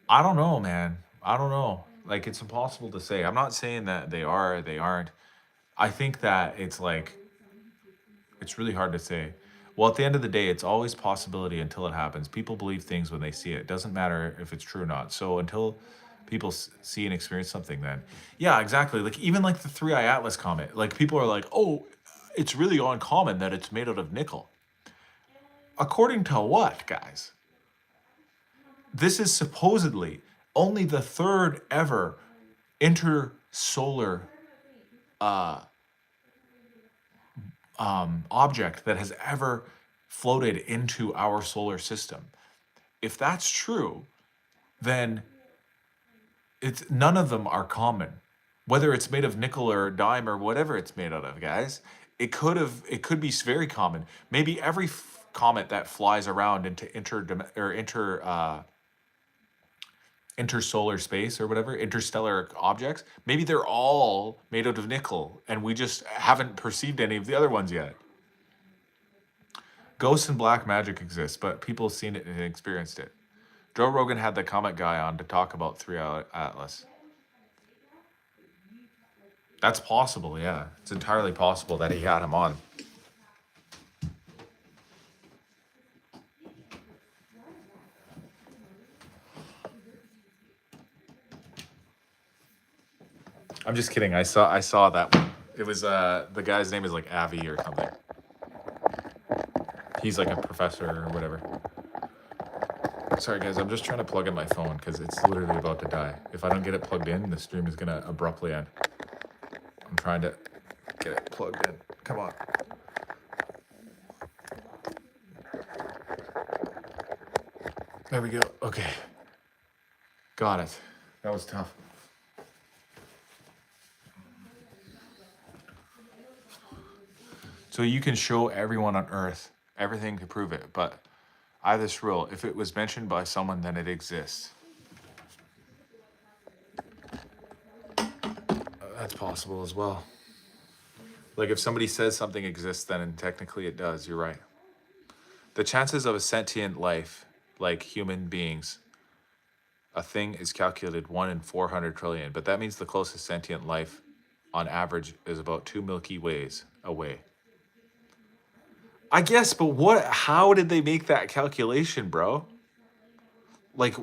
I don't know, man. I don't know. Like, it's impossible to say. I'm not saying that they are or they aren't. I think that it's like, it's really hard to say. Well, at the end of the day, it's always possibility until it happens. People believe things when they see it. It doesn't matter if it's true or not. So until people see and experience something, then yeah, exactly. Like even like the 3I Atlas comet, like people are like, oh, it's really uncommon that it's made out of nickel. According to what, guys? This is supposedly only the third ever intersolar object that has ever floated into our solar system. If that's true, then it's none of them are common. Whether it's made of nickel or dime or whatever it's made out of, guys, it could be very common. Maybe every comet that flies around into intersolar space or whatever, interstellar objects, maybe they're all made out of nickel and we just haven't perceived any of the other ones yet. Ghosts and black magic exist, but people have seen it and experienced it. Joe Rogan had the comet guy on to talk about 3I Atlas. That's possible, yeah. It's entirely possible that he had him on. I'm just kidding. I saw that one. It was the guy's name is like Avi or something. He's like a professor or whatever. Sorry guys, I'm just trying to plug in my phone because it's literally about to die. If I don't get it plugged in, the stream is gonna abruptly end. I'm trying to get it plugged in. Come on. There we go. Okay. Got it. That was tough. So you can show everyone on Earth everything to prove it, but I have this rule. If it was mentioned by someone, then it exists. That's possible as well. Like if somebody says something exists, then technically it does. You're right. The chances of a sentient life, like human beings, a thing is calculated 1 in 400 trillion, but that means the closest sentient life on average is about 2 Milky Ways away. I guess, but how did they make that calculation, bro? Like,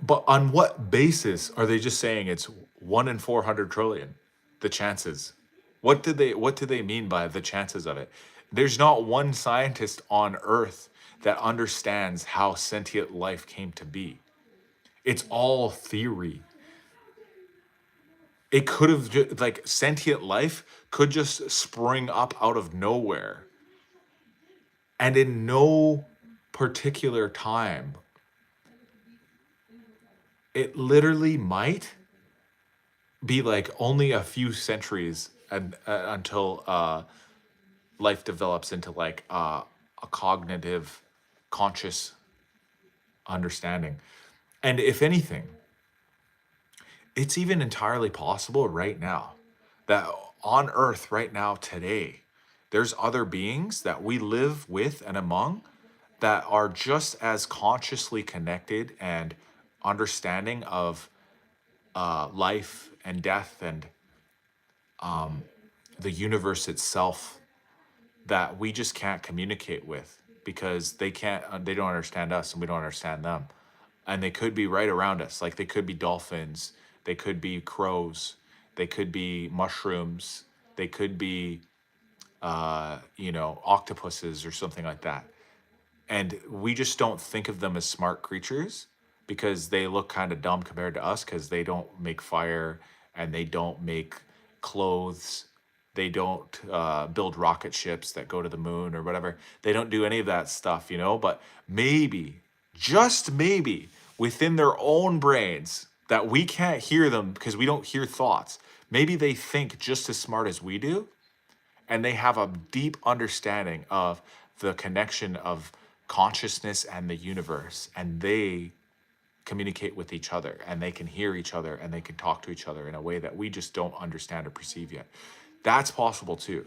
But on what basis are they just saying it's 1 in 400 trillion? The chances. What do they mean by the chances of it? There's not one scientist on Earth that understands how sentient life came to be. It's all theory. It could have like sentient life could just spring up out of nowhere, and in no particular time. It literally might be like only a few centuries until life develops into like a cognitive, conscious understanding. And if anything, it's even entirely possible right now that on Earth right now today, there's other beings that we live with and among that are just as consciously connected and understanding of life and death and the universe itself that we just can't communicate with because they don't understand us and we don't understand them. And they could be right around us. Like they could be dolphins, they could be crows, they could be mushrooms, they could be octopuses or something like that. And we just don't think of them as smart creatures because they look kind of dumb compared to us because they don't make fire and they don't make clothes. They don't build rocket ships that go to the moon or whatever. They don't do any of that stuff, But maybe, just maybe, within their own brains, that we can't hear them because we don't hear thoughts. Maybe they think just as smart as we do, and they have a deep understanding of the connection of consciousness and the universe, and they communicate with each other and they can hear each other and they can talk to each other in a way that we just don't understand or perceive yet. That's possible too.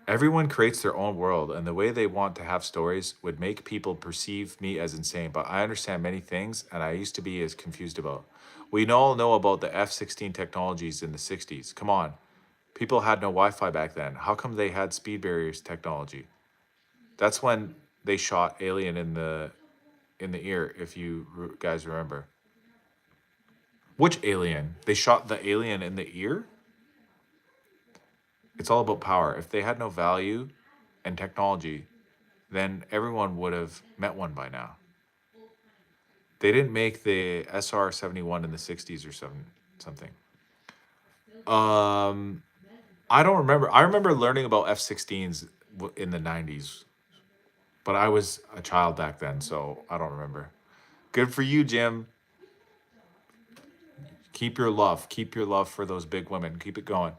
Everyone creates their own world, and the way they want to have stories would make people perceive me as insane, but I understand many things and I used to be as confused about. We all know about the F-16 technologies in the 60s. Come on. People had no Wi-Fi back then. How come they had speed barriers technology? That's when they shot Alien in the ear, if you guys remember. Which alien? They shot the alien in the ear? It's all about power. If they had no value and technology, then everyone would have met one by now. They didn't make the SR-71 in the 60s or something. I don't remember. I remember learning about F-16s in the 90s, but I was a child back then, so I don't remember. Good for you, Jim. Keep your love. Keep your love for those big women. Keep it going.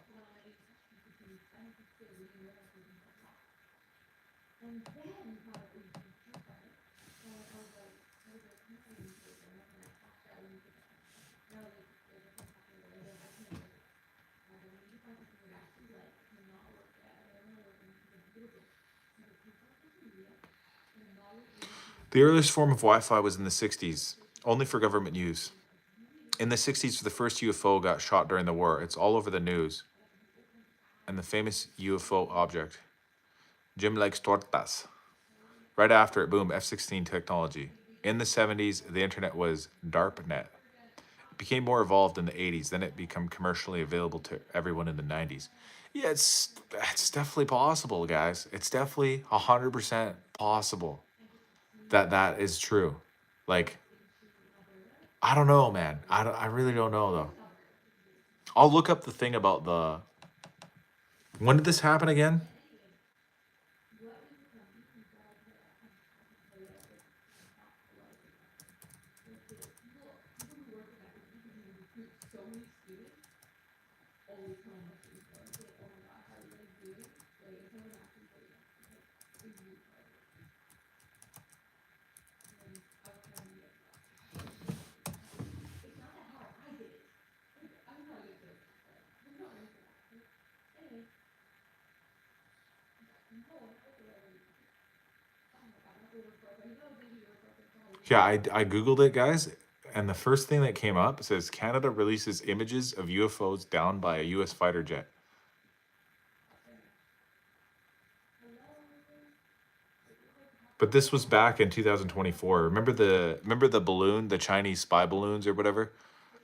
The earliest form of Wi-Fi was in the 60s, only for government use. In the 60s, the first UFO got shot during the war. It's all over the news. And the famous UFO object. Jim likes tortas. Right after it, boom, F-16 technology. In the 70s, the internet was DARPnet. It became more evolved in the 80s. Then it became commercially available to everyone in the 90s. Yeah, it's definitely possible, guys. It's definitely 100% possible that is true. Like, I don't know, man. I really don't know, though. I'll look up the thing about the... When did this happen again? Yeah, I Googled it, guys, and the first thing that came up says Canada releases images of UFOs downed by a US fighter jet. But this was back in 2024. Remember the balloon, the Chinese spy balloons or whatever?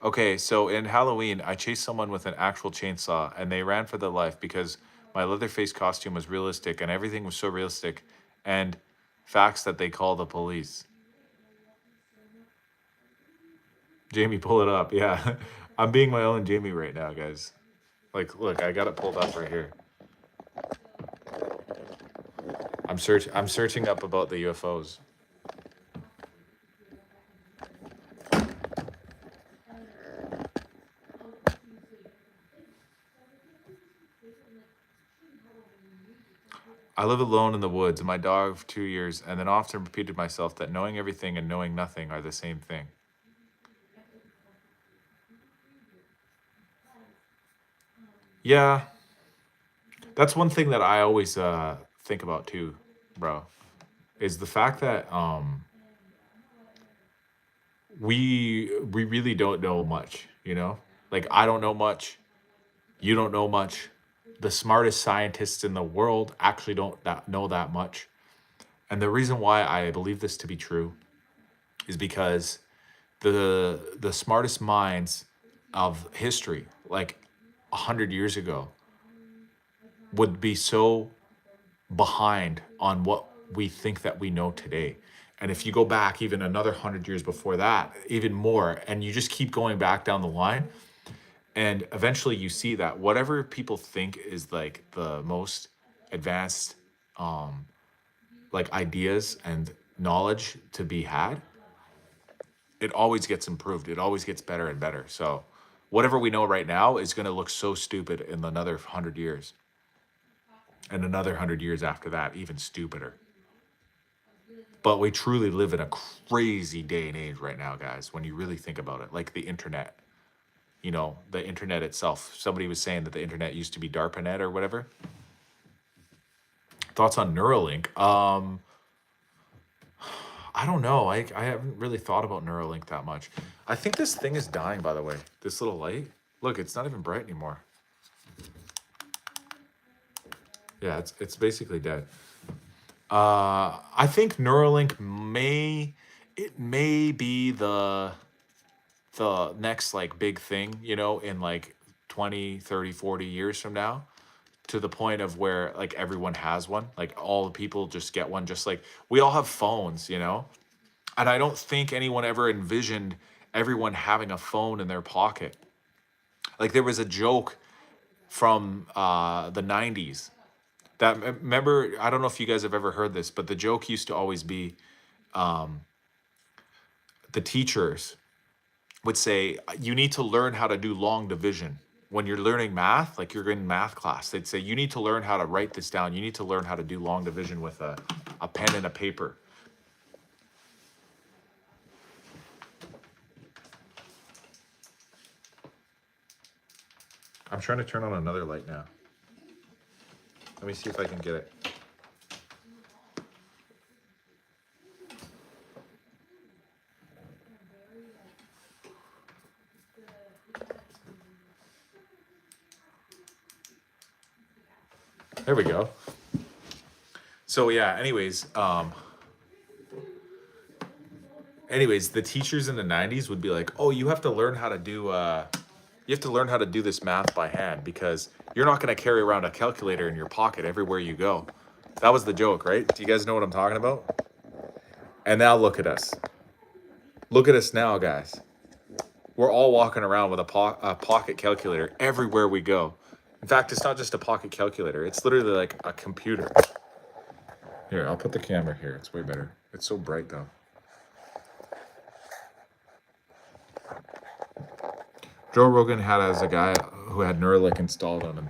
Okay, so in Halloween, I chased someone with an actual chainsaw and they ran for their life because my Leatherface costume was realistic and everything was so realistic and facts that they call the police. Jamie, pull it up. Yeah. I'm being my own Jamie right now, guys. Like, look, I got it pulled up right here. I'm searching up about the UFOs. I live alone in the woods, and my dog for 2 years, and then often repeated myself that knowing everything and knowing nothing are the same thing. Yeah, that's one thing that I always think about too, bro, is the fact that we really don't know much, you know? Like I don't know much, you don't know much. The smartest scientists in the world actually don't know that much. And the reason why I believe this to be true is because the smartest minds of history, like 100 years ago, would be so behind on what we think that we know today. And if you go back even another 100 years before that, even more, and you just keep going back down the line, and eventually you see that whatever people think is like the most advanced like ideas and knowledge to be had, it always gets improved. It always gets better and better. So whatever we know right now is going to look so stupid in another 100 years. And another 100 years after that, even stupider. But we truly live in a crazy day and age right now, guys, when you really think about it. Like the internet, you know, the internet itself. Somebody was saying that the internet used to be DARPANET or whatever. Thoughts on Neuralink? I don't know. I haven't really thought about Neuralink that much. I think this thing is dying, by the way. This little light. Look, it's not even bright anymore. Yeah, it's basically dead. I think Neuralink may be the next like big thing, you know, in like 20, 30, 40 years from now, to the point of where like everyone has one, like all the people just get one, just like we all have phones, you know. And I don't think anyone ever envisioned everyone having a phone in their pocket. Like there was a joke from the 90s that remember, I don't know if you guys have ever heard this, but the joke used to always be the teachers would say, you need to learn how to do long division. When you're learning math, like you're in math class, they'd say, you need to learn how to write this down. You need to learn how to do long division with a pen and a paper. I'm trying to turn on another light now. Let me see if I can get it. There we go. So yeah, anyways, the teachers in the 90s would be like, "Oh, you have to learn how to do this math by hand because you're not going to carry around a calculator in your pocket everywhere you go." That was the joke, right? Do you guys know what I'm talking about? And now look at us. Look at us now, guys. We're all walking around with a pocket calculator everywhere we go. In fact, it's not just a pocket calculator. It's literally like a computer. Here, I'll put the camera here. It's way better. It's so bright, though. Joe Rogan had as a guy who had Neuralink installed on him.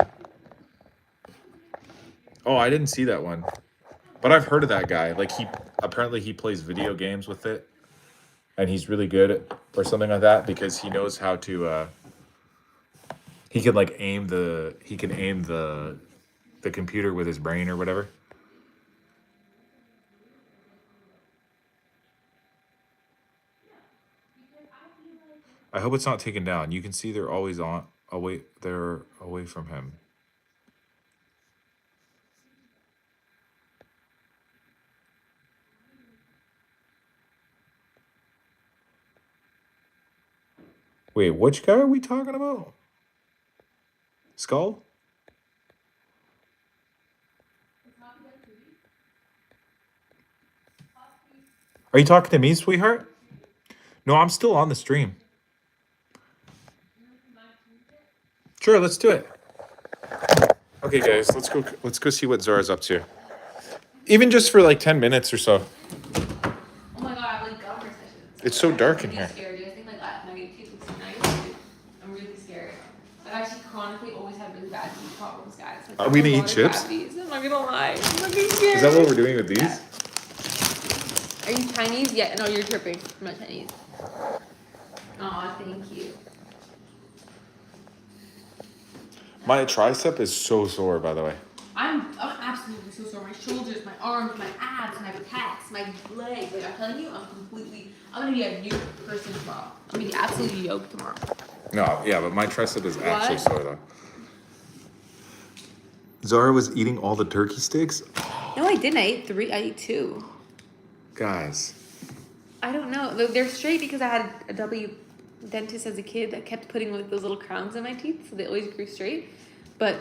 Oh, I didn't see that one. But I've heard of that guy. Like, apparently he plays video games with it. And he's really good at, or something like that, because he knows how to, he can like aim the computer with his brain or whatever. I hope it's not taken down. You can see they're always they're away from him. Wait, which guy are we talking about? Skull? Are you talking to me, sweetheart? No, I'm still on the stream. Sure, let's do it. Okay, guys, let's go. Let's go see what Zora's up to. Even just for like 10 minutes or so. Oh my god, I have like gummer sessions. It's so dark in I'm here. scared. Do you think my teeth look so nice? I'm really scared. I've actually chronically always had really bad teeth problems, guys. Like, Are we gonna a eat lot of chips? cavities. I'm not gonna lie. I'm fucking scared. Is that what we're doing with these? Yeah. Are you Chinese? Yeah, no, you're tripping. I'm not Chinese. Aw, thank you. My tricep is so sore, by the way. I'm absolutely so sore. My shoulders, my arms, my abs, my pecs, my legs. Like, I'm telling you, I'm gonna be a new person tomorrow. I'm gonna be absolutely yoked tomorrow. No, yeah, but my tricep is actually sore though. Zara was eating all the turkey steaks? No, I didn't. I ate 3. I ate 2. Guys. I don't know. They're straight because I had a W dentist as a kid that kept putting like those little crowns in my teeth, so they always grew straight. But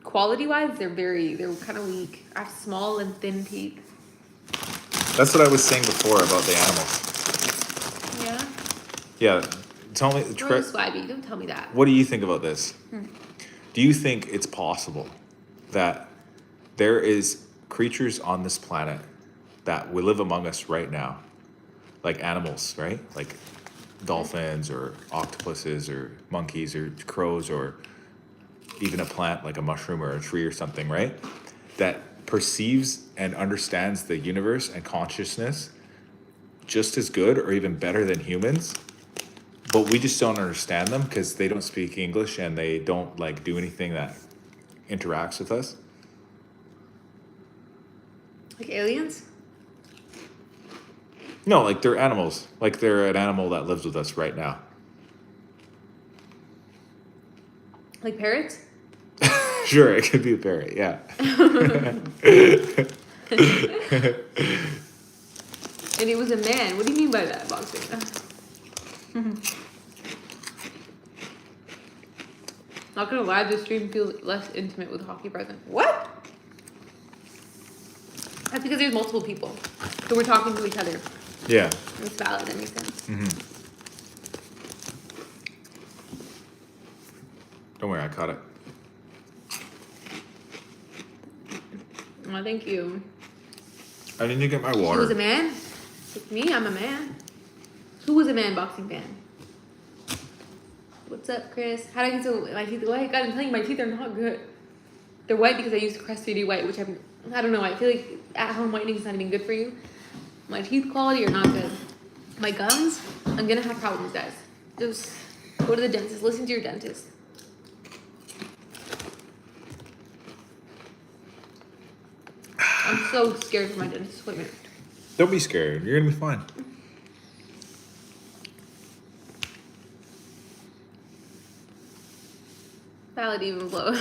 quality-wise, they're kind of weak. I have small and thin teeth. That's what I was saying before about the animals. Yeah. Yeah. Tell me, Swabby, don't tell me that. what do you think about this? Do you think it's possible that there is creatures on this planet that will live among us right now, like animals, right? Like dolphins or octopuses or monkeys or crows or even a plant like a mushroom or a tree or something, right? That perceives and understands the universe and consciousness just as good or even better than humans, but we just don't understand them because they don't speak English and they don't like do anything that interacts with us. Like aliens? No, like they're animals. Like they're an animal that lives with us right now. Like parrots? Sure, it could be a parrot, yeah. And it was a man. What do you mean by that, boxing? Not gonna lie, this stream feels less intimate with hockey present. What? That's because there's multiple people. So we're talking to each other. Yeah. It's valid, that makes sense. Don't worry, I caught it. Oh, thank you. I need to get my Who water. was a man? With me, I'm a man. Who was a man boxing fan? What's up, Chris? How did I get so my teeth are white? God, I'm telling you, my teeth are not good. They're white because I used Crest 3D white, which I don't know. I feel like at-home whitening is not even good for you. My teeth quality are not good. My gums, I'm gonna have problems, guys. Just go to the dentist. Listen to your dentist. I'm so scared for my dentist appointment. Don't be scared. You're gonna be fine. Valid even blow.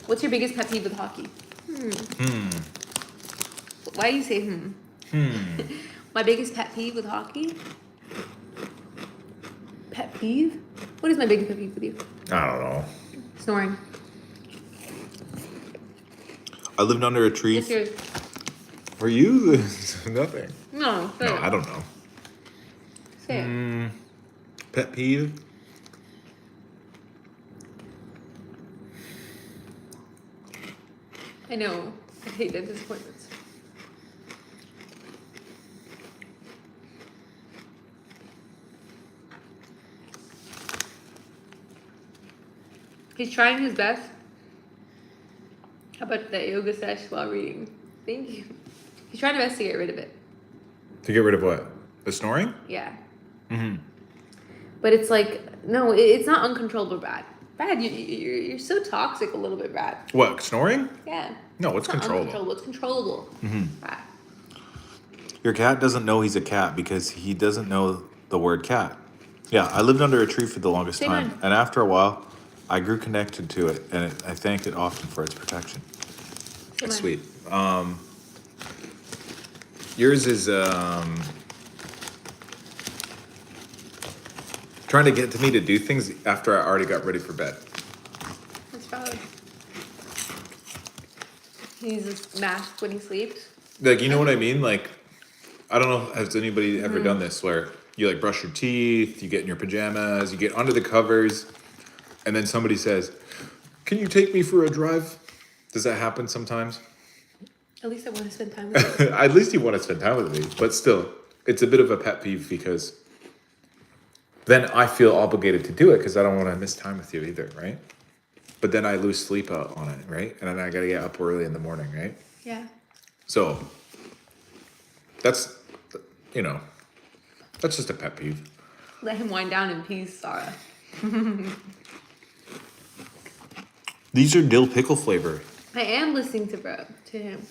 What's your biggest pet peeve with hockey? Why do you say My biggest pet peeve with hockey? Pet peeve? What is my biggest pet peeve with you? I don't know. Snoring. I lived under a tree. What's yours? For you, nothing. No, say No, it. I don't know. Say it. Pet peeve? I know. I hate dentist appointments. He's trying his best. How about that yoga sesh while reading? Thank you. He's trying his best to get rid of it. To get rid of what? The snoring? Yeah. But it's like, no, it's not uncontrollable bad. Bad, you're so toxic a little bit, Brad. What, snoring? Yeah. No, it's not controllable. Uncontrollable. It's controllable. Brad. Your cat doesn't know he's a cat because he doesn't know the word cat. Yeah, I lived under a tree for the longest Same time. one. And after a while, I grew connected to it, and I thanked it often for its protection. Same one. Sweet. Yours is trying to get to me to do things after I already got ready for bed. That's valid. He uses mask when he sleeps. Like, you know what I mean? Like, I don't know, has anybody ever done this where you like brush your teeth, you get in your pajamas, you get under the covers, and then somebody says, "Can you take me for a drive?" Does that happen sometimes? At least I want to spend time with you. At least you want to spend time with me, but still, it's a bit of a pet peeve because then I feel obligated to do it because I don't want to miss time with you either, right? But then I lose sleep out on it, right? And then I got to get up early in the morning, right? Yeah. So that's, you know, that's just a pet peeve. Let him wind down in peace, Sarah. These are dill pickle flavor. I am listening to him.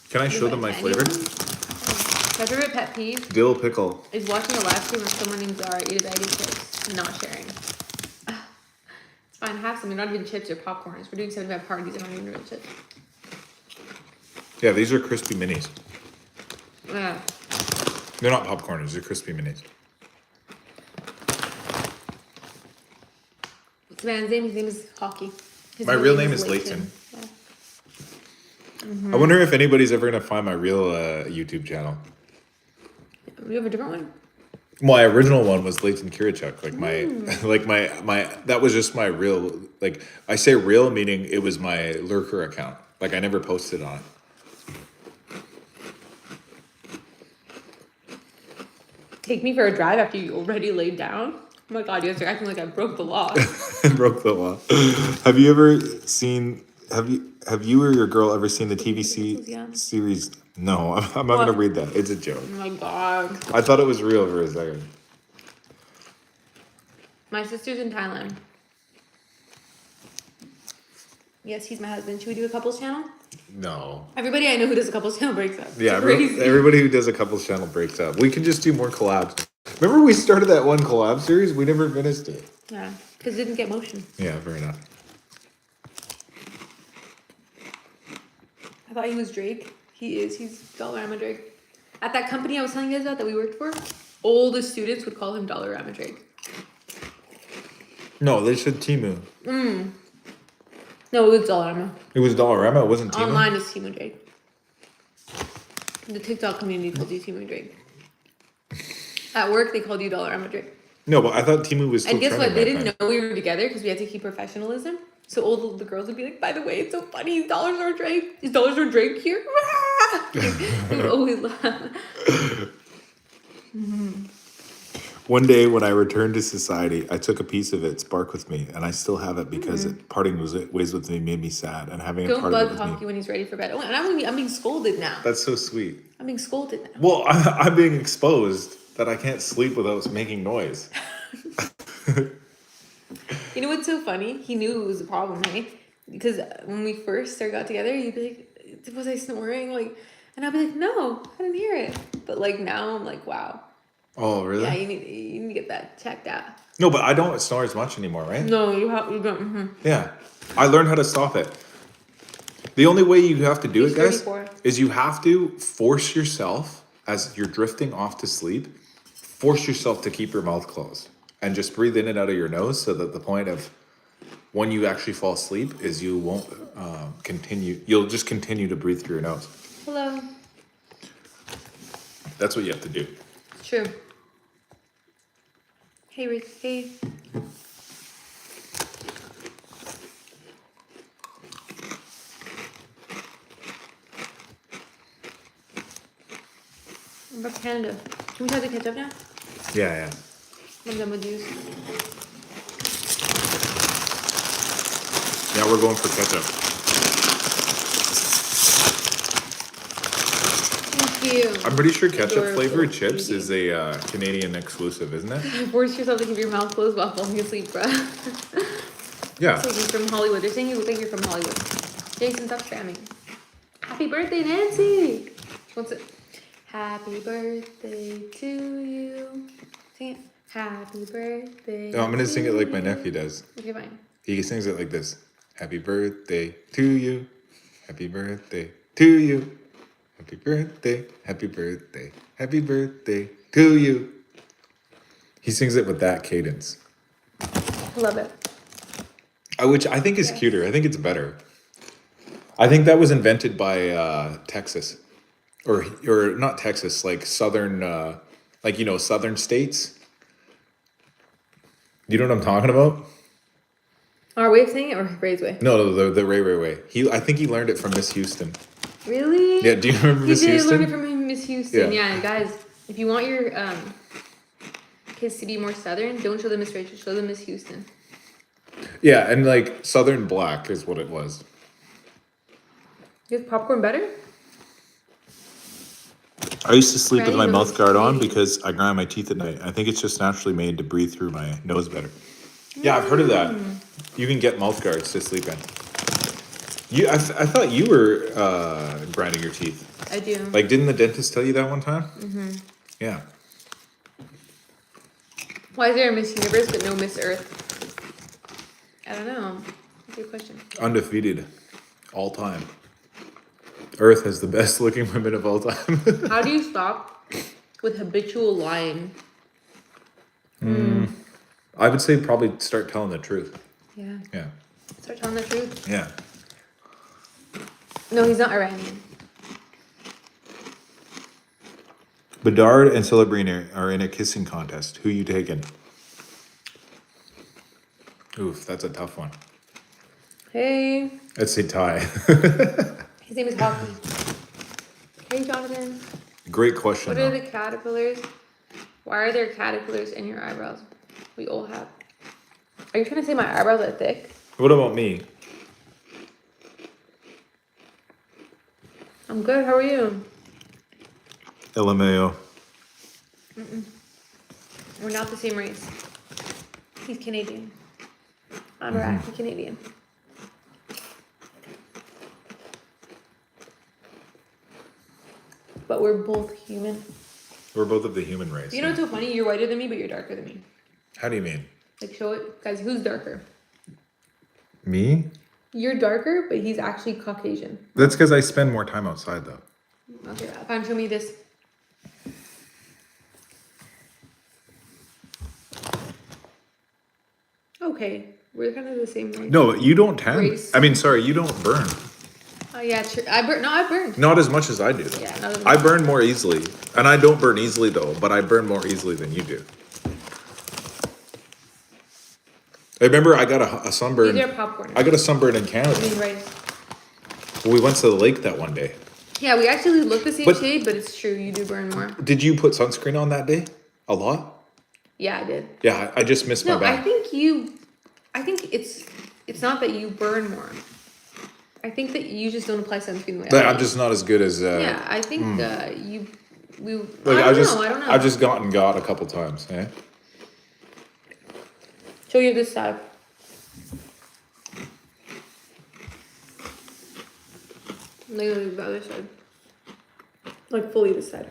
Can I show them my flavor? My favorite pet peeve Dill pickle. is watching a live stream of someone named Zara eat a bag of chips and not sharing. It's fine, have some. They're not even chips or popcorn. We're doing 75 parties. They're not even real chips. Yeah, these are crispy minis. Yeah. They're not popcorners, they're crispy minis. This man's name, his name is Hockey. My real name is Leighton. I wonder if anybody's ever gonna find my real YouTube channel. You have a different one? My original one was Leighton Kirachuk. Like my that was just my real, like, I say real meaning it was my lurker account. Like I never posted on it. Take me for a drive after you already laid down? Oh my god, you guys are acting like I broke the law. Broke the law. Have you ever seen, have you or your girl ever seen the TVC series? No, I'm not gonna read that. It's a joke. Oh my god. I thought it was real for a second. My sister's in Thailand. Yes, he's my husband. Should we do a couples channel? No. Everybody I know who does a couples channel breaks up. Yeah, It's crazy. everybody who does a couples channel breaks up. We can just do more collabs. Remember we started that one collab series? We never finished it. Yeah, because it didn't get motion. Yeah, fair enough. I thought he was Drake. He is. He's Dollarama Drake. At that company I was telling you guys about that we worked for, all the students would call him Dollarama Drake. No, they said Timu. No, it was Dollarama. It was Dollarama, it wasn't Timu? Online is Timu Drake. The TikTok community called you Timu Drake. At work, they called you Dollarama Drake. No, but I thought Timu was still And guess what? trending They that didn't know we were together because we had to keep professionalism. So all the girls would be like, by the way, it's so funny. Is Dollar Store Drake? Is Dollar Store Drake here? We would always laugh. One day when I returned to society, I took a piece of it, Spark with me, and I still have it because parting ways with me made me sad, and having a Don't part of it bug with Hockey me. when he's ready for bed. Oh, and I'm being scolded now. That's so sweet. I'm being scolded now. Well, I'm being exposed that I can't sleep without making noise. You know what's so funny? He knew it was a problem, right? Because when we first got together, he'd be like, was I snoring? Like, and I'd be like, no, I didn't hear it. But like now I'm like, wow. Oh, really? Yeah, you need to get that checked out. No, but I don't snore as much anymore, right? No, you don't. Yeah. I learned how to stop it. The only way you have to do it, guys, 34. is you have to force yourself, as you're drifting off to sleep, force yourself to keep your mouth closed. And just breathe in and out of your nose so that the point of when you actually fall asleep is you won't continue. You'll just continue to breathe through your nose. Hello. That's what you have to do. True. Hey, Rick. Hey. What about Canada? Can we try the ketchup now? Yeah. I'm done with juice. Now we're going for ketchup. Thank you. I'm pretty sure ketchup Adorable. flavored chips Thank is a Canadian exclusive, isn't it? Force yourself to keep your mouth closed while falling asleep, bruh. Yeah. So he's from Hollywood. They're saying you look like you're from Hollywood. Jason, stop spamming. Happy birthday, Nancy! What's it? Happy birthday to you. Sing it. Happy birthday. No, I'm gonna sing it like my to nephew you. does. Okay, fine. He sings it like this. Happy birthday to you. Happy birthday to you. Happy birthday. Happy birthday. Happy birthday to you. He sings it with that cadence. Love it. Which I think is cuter. I think it's better. I think that was invented by Texas. Or not Texas, like southern, southern states. You know what I'm talking about? Our way of saying it or Ray's way? No, the Ray way. I think he learned it from Miss Houston. Really? Yeah, do you remember Miss Houston? He did learn it from Miss Houston. Yeah, guys, if you want your kids to be more southern, don't show them Miss Rachel, show them Miss Houston. Yeah, and like Southern Black is what it was. You have popcorn better? I used to sleep with my Right, mouth guard on maybe. because I grind my teeth at night. I think it's just naturally made to breathe through my nose better. Yeah, I've heard of that. You can get mouth guards to sleep in. I thought you were grinding your teeth. I do. Like, didn't the dentist tell you that one time? Mm-hmm. Yeah. Why is there a Miss Universe but no Miss Earth? I don't know. That's a good question. Undefeated. All time. Earth has the best looking women of all time. How do you stop with habitual lying? I would say probably start telling the truth. Yeah. Yeah. Start telling the truth. Yeah. No, he's not Iranian. Bedard and Celebrina are in a kissing contest. Who you taking? Oof, that's a tough one. Hey. Let's say tie. His name is Hockey. Hey, Jonathan. Great question. What are the caterpillars? Why are there caterpillars in your eyebrows? We all have. Are you trying to say my eyebrows are thick? What about me? I'm good. How are you? LMAO. We're not the same race. He's Canadian. I'm Iraqi Canadian. But we're both human. We're both of the human race. You know what's so funny? You're whiter than me, but you're darker than me. How do you mean? Like, show it. Guys, who's darker? Me? You're darker, but he's actually Caucasian. That's because I spend more time outside, though. Okay, fine. Show me this. Okay, we're kind of the same race. No, you don't tan. Race. I mean, sorry, you don't burn. Oh yeah, true. I burn. No, I burned. Not as much as I do, though. Yeah, not as I much. burn more easily. And I don't burn easily, though, but I burn more easily than you do. I remember I got a sunburn. These are popcorn. I got a sunburn in I Canada. mean rice. We went to the lake that one day. Yeah, we actually look the same But- shade, but it's true. You do burn more. Did you put sunscreen on that day? A lot? Yeah, I did. Yeah, I just missed my No, back. I think it's not that you burn more. I think that you just don't apply sunscreen the way Like, I I'm do. just not as good as. Yeah, I think we. Like, I don't know. I've just gotten a couple times. Eh? Show you this side. Like the other side. Like fully this side.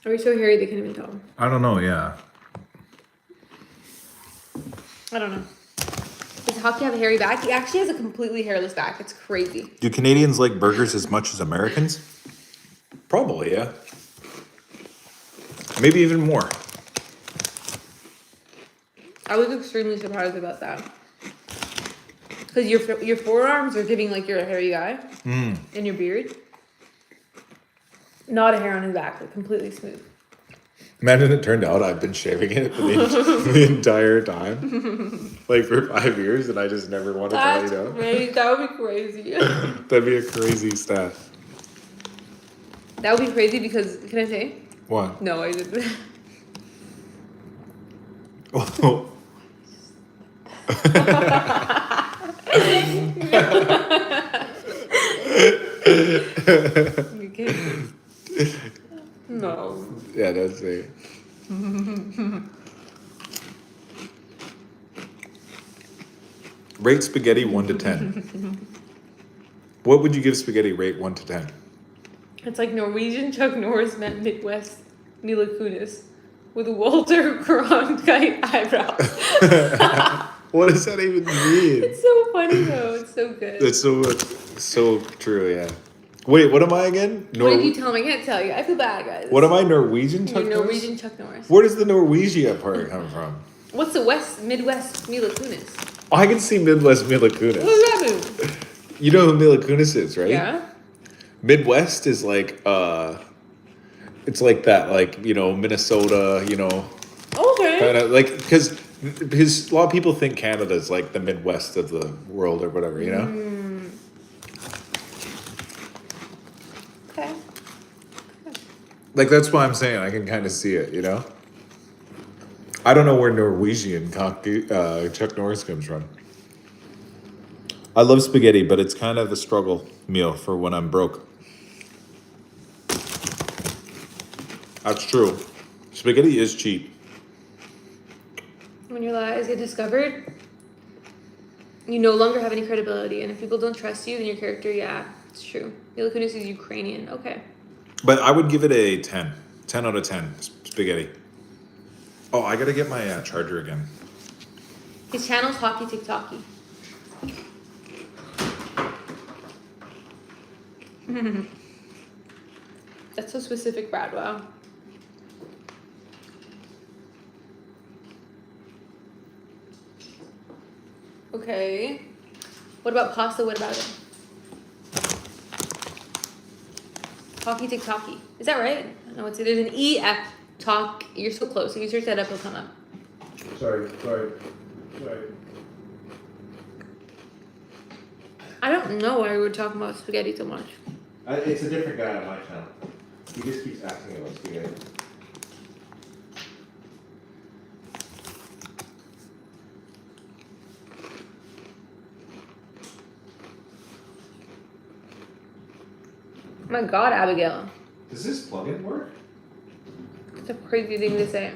Are we so hairy they can't even tell? I don't know. Yeah. I don't know. Does Hockey have a hairy back? He actually has a completely hairless back. It's crazy. Do Canadians like burgers as much as Americans? Probably, yeah. Maybe even more. I was extremely surprised about that. Because your forearms are giving like you're a hairy guy. And your beard. Not a hair on his back. Like completely smooth. Imagine it turned out I've been shaving it for the entire time. Like for 5 years, and I just never wanted to let That's you know. crazy. That would be crazy. That'd be a crazy stat. That would be crazy because, can I say? What? No, I didn't. Oh. You can't. No. Yeah, that's it. Rate spaghetti 1 to 10. What would you give spaghetti rate 1 to 10? It's like Norwegian Chuck Norris met Midwest Mila Kunis with Walter Cronkite eyebrows. What does that even mean? It's so funny though. It's so good. It's so true, yeah. Wait, what am I again? What did you tell him? I can't tell you. I feel bad, guys. What am I? Norwegian Chuck You're Norris? Norwegian Chuck Norris. Where does the Norwegia part come from? What's the Midwest Mila Kunis? Oh, I can see Midwest Mila Kunis. What does that mean? You know who Mila Kunis is, right? Yeah. Midwest is like, it's like that, like, you know, Minnesota, you know. Okay. Kind of like, because a lot of people think Canada's like the Midwest of the world or whatever, you know? Okay. Like, that's why I'm saying I can kind of see it, you know? I don't know where Norwegian Chuck Norris comes from. I love spaghetti, but it's kind of a struggle meal for when I'm broke. That's true. Spaghetti is cheap. When your lies get discovered, you no longer have any credibility, and if people don't trust you, then your character, yeah, it's true. Mila Kunis is Ukrainian. Okay. But I would give it a 10. 10 out of 10. Spaghetti. Oh, I gotta get my charger again. His channel's HockeyTikTockey. That's so specific, Brad. Wow. Okay. What about pasta? What about it? HockeyTikTockey. Is that right? No, it's there's an E-F talk. You're so close. If you search that up, it'll come up. Sorry. I don't know why we're talking about spaghetti so much. It's a different guy on my channel. He just keeps asking about spaghetti. Oh my God, Abigail. Does this plug-in work? It's a crazy thing to say.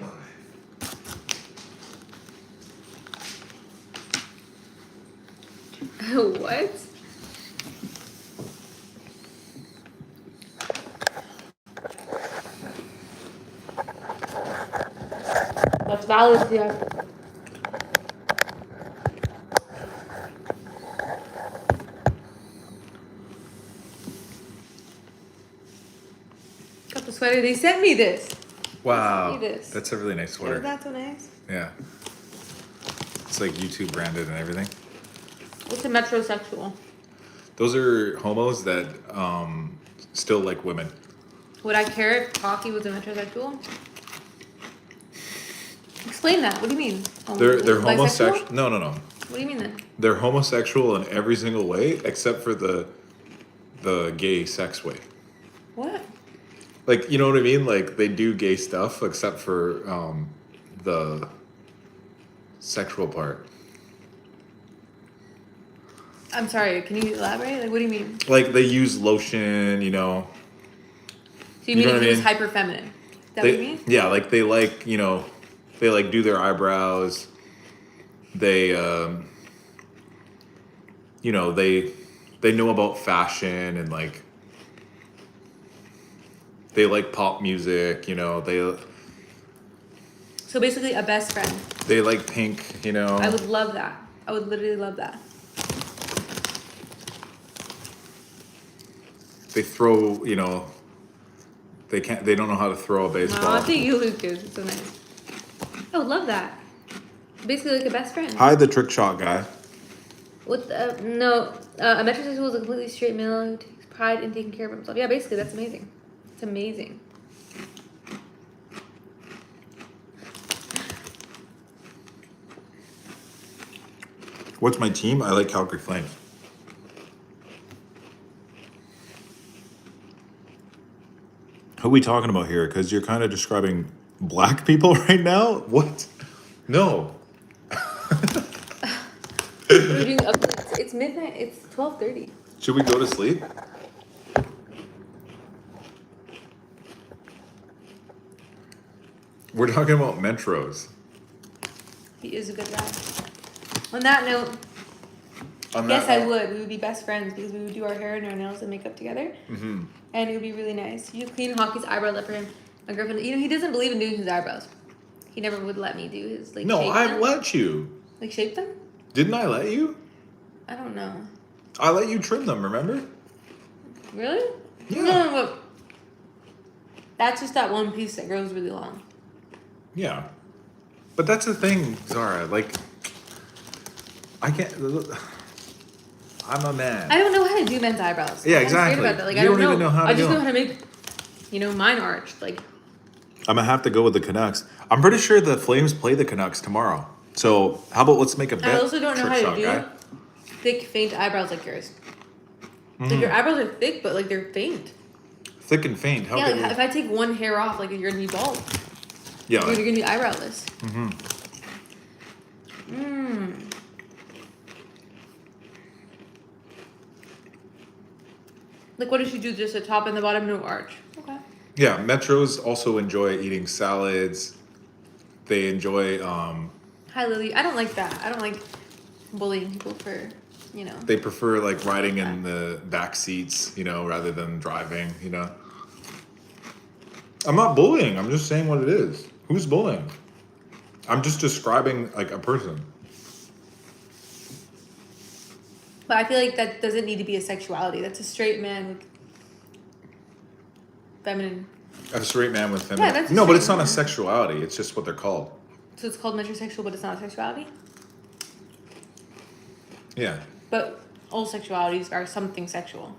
What? That's valid, yeah. Got the sweater. They sent me this. Wow. They sent me this. That's a really nice sweater. Isn't that so nice? Yeah. It's like YouTube branded and everything. What's a metrosexual? Those are homos that still like women. Would I care if Hockey was a metrosexual? Explain that. What do you mean? They're Bisexual? homosexual. No. What do you mean then? They're homosexual in every single way except for the gay sex way. What? Like, you know what I mean? Like, they do gay stuff except for the sexual part. I'm sorry. Can you elaborate? Like, what do you mean? Like, they use lotion, you know. So you mean know if what I it was mean? hyper feminine? Is that what you mean? Yeah, like they like, you know, they like do their eyebrows. They, you know, they know about fashion and like, they like pop music, you know, So basically, a best friend. they like pink, you know. I would love that. I would literally love that. They throw, you know, they don't know how to throw a baseball. I think you, Lucas. It's so nice. I would love that. Basically, like a best friend. Hi, the trick shot guy. What? No, a metrosexual is a completely straight male who takes pride in taking care of himself. Yeah, basically, that's amazing. It's amazing. What's my team? I like Calgary Flames. Who are we talking about here? Because you're kind of describing black people right now? What? No. We're doing it's midnight. It's 12:30. Should we go to sleep? We're talking about metros. He is a good guy. On that note, yes, I would. We would be best friends because we would do our hair and our nails and makeup together. Mm-hmm. And it would be really nice. You clean Hockey's eyebrows up for him. My girlfriend, you know, he doesn't believe in doing his eyebrows. He never would let me do his, like, No, shape I them. let you. Like, shape them? Didn't I let you? I don't know. I let you trim them, remember? Really? Yeah. No, look. That's just that one piece that grows really long. Yeah. But that's the thing, Zara. Like, I can't. I'm a man. I don't know how to do men's eyebrows. Yeah, I'm scared exactly. about that. Like, You I don't don't even know how to I just do know it. how to make, mine arched. Like, I'm gonna have to go with the Canucks. I'm pretty sure the Flames play the Canucks tomorrow. So how about let's make a bet? I also don't know trick how to shot do guy. thick, faint eyebrows like yours. Like, your eyebrows are thick, but, like, they're faint. Thick and faint. How Yeah, can like, if I take one hair off, like, you're gonna be bald. Yeah. You're Like, gonna be eyebrowless. Like, what does she do? Just the top and the bottom, no arch. Okay. yeah. Metros also enjoy eating salads. They enjoy. Hi, Lily. I don't like that. I don't like bullying people for, They prefer like riding in the back seats, rather than driving. I'm not bullying. I'm just saying what it is. Who's bullying? I'm just describing like a person. But I feel like that doesn't need to be a sexuality. That's a straight man with feminine. A straight man with feminine. Yeah, that's a no, but straight it's not a man. sexuality. It's just what they're called. So it's called metrosexual, but it's not a sexuality? Yeah. But all sexualities are something sexual.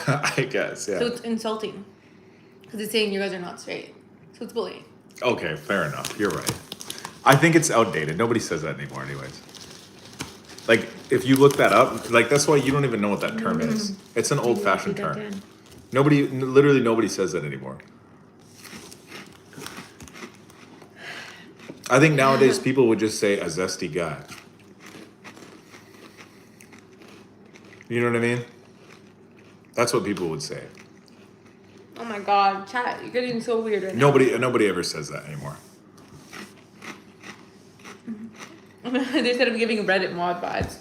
I guess, yeah. So it's insulting. Because it's saying you guys are not straight. So it's bullying. Okay, fair enough. You're right. I think it's outdated. Nobody says that anymore, anyways. Like, if you look that up, like, that's why you don't even know what that term is. It's an old-fashioned term. Literally nobody says that anymore. I think nowadays people would just say a zesty guy. You know what I mean? That's what people would say. Oh my god, chat, you're getting so weird right now. Nobody ever says that anymore. They said I'm giving Reddit mod vibes.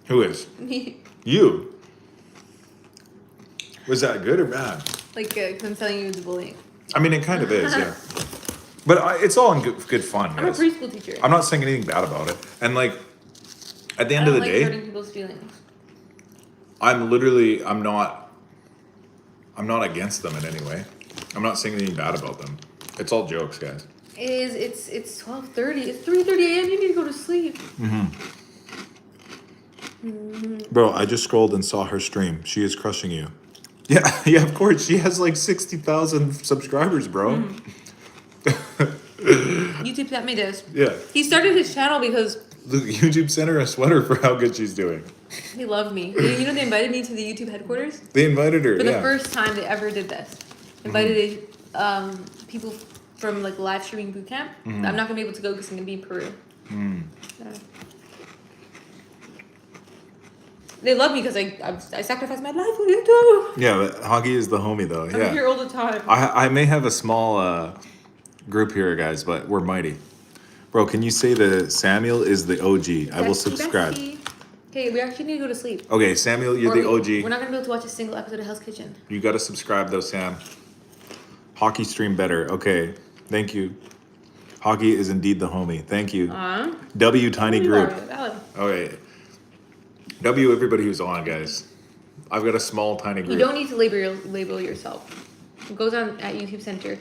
Who is? Me. You. Was that good or bad? Like, cause I'm telling you it's bullying. I mean, it kind of is, yeah. But it's all in good fun, I'm a guys. preschool teacher. I'm not saying anything bad about it. And like, at the I end of don't the like day, hurting people's feelings. I'm not against them in any way. I'm not saying anything bad about them. It's all jokes, guys. It's 12:30. It's 3:30 a.m. You need to go to sleep. Bro, I just scrolled and saw her stream. She is crushing you. Yeah, yeah, of course. She has like 60,000 subscribers, bro. YouTube sent me this. Yeah. He started his channel because The YouTube sent her a sweater for how good she's doing. they love me. You know, they invited me to the YouTube headquarters They invited her, for the yeah. first time they ever did this. Invited people from like live streaming boot camp. I'm not gonna be able to go because I'm gonna be in Peru. Yeah. They love me because I sacrificed my life for YouTube. Yeah, but Hockey is the homie though. I'm Yeah. here all the time. I may have a small group here, guys, but we're mighty. Bro, can you say that Samuel is the OG? I will subscribe. Okay, we actually need to go to sleep. Okay, Samuel, you're the OG. We're not gonna be able to watch a single episode of Hell's Kitchen. You gotta subscribe though, Sam. Hockey stream better. Okay, thank you. Hockey is indeed the homie. Thank you. W tiny group. Okay. W everybody who's on, guys. I've got a small tiny group. You don't need to label yourself. It goes on at YouTube Center.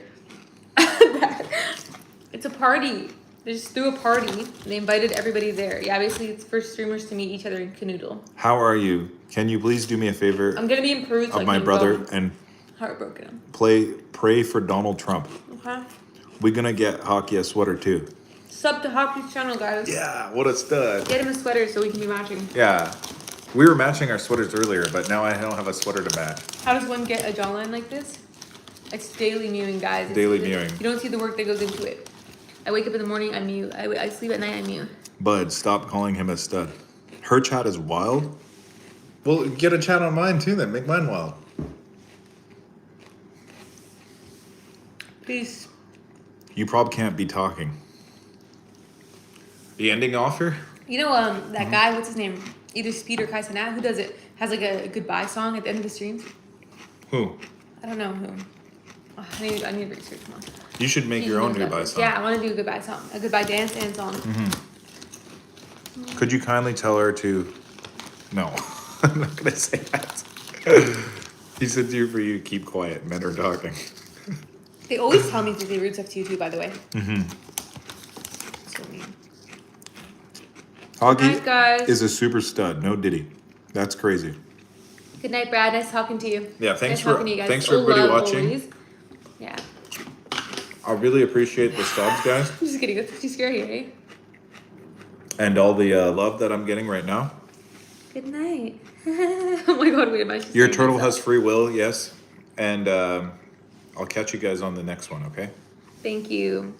It's a party. They just threw a party. And they invited everybody there. Yeah, basically it's for streamers to meet each other in canoodle. How are you? Can you please do me a favor I'm gonna be in Peru. So of my brother and heartbroken. pray for Donald Trump. Okay. We're gonna get Hockey a sweater too. Sub to Hockey's channel, guys. Yeah, what a stud. Get him a sweater so we can be matching. Yeah. We were matching our sweaters earlier, but now I don't have a sweater to match. How does one get a jawline like this? It's daily mewing, guys. Daily mewing. You don't see the work that goes into it. I wake up in the morning, I mew. I sleep at night, I mew. Bud, stop calling him a stud. Her chat is wild? Well, get a chat on mine too then. Make mine wild. Peace. You probably can't be talking. The ending offer? You know, that guy, what's his name? Either Speed or Kai Cenat, who does it? Has like a goodbye song at the end of the streams? Who? I don't know who. Oh, I need to research more. You should make your own goodbye song. Yeah, I want to do a goodbye song. A goodbye dance and song. Could you kindly tell her to... No, I'm not going to say that. He said to you for you to keep quiet. Men are talking. They always tell me to say rude stuff to you too, by the way. Mm-hmm. So mean. Hockey Good night, guys. is a super stud. No Diddy. That's crazy. Good night, Brad. Nice talking to you. Yeah, thanks nice for talking to you guys. thanks for everybody Love watching. always. Yeah. I really appreciate the subs, guys, I'm just kidding. That's too scary, eh? and all the love that I'm getting right now. Good night. Oh my god, wait, am I just Your saying turtle myself? has free will, yes, and I'll catch you guys on the next one. Okay. Thank you.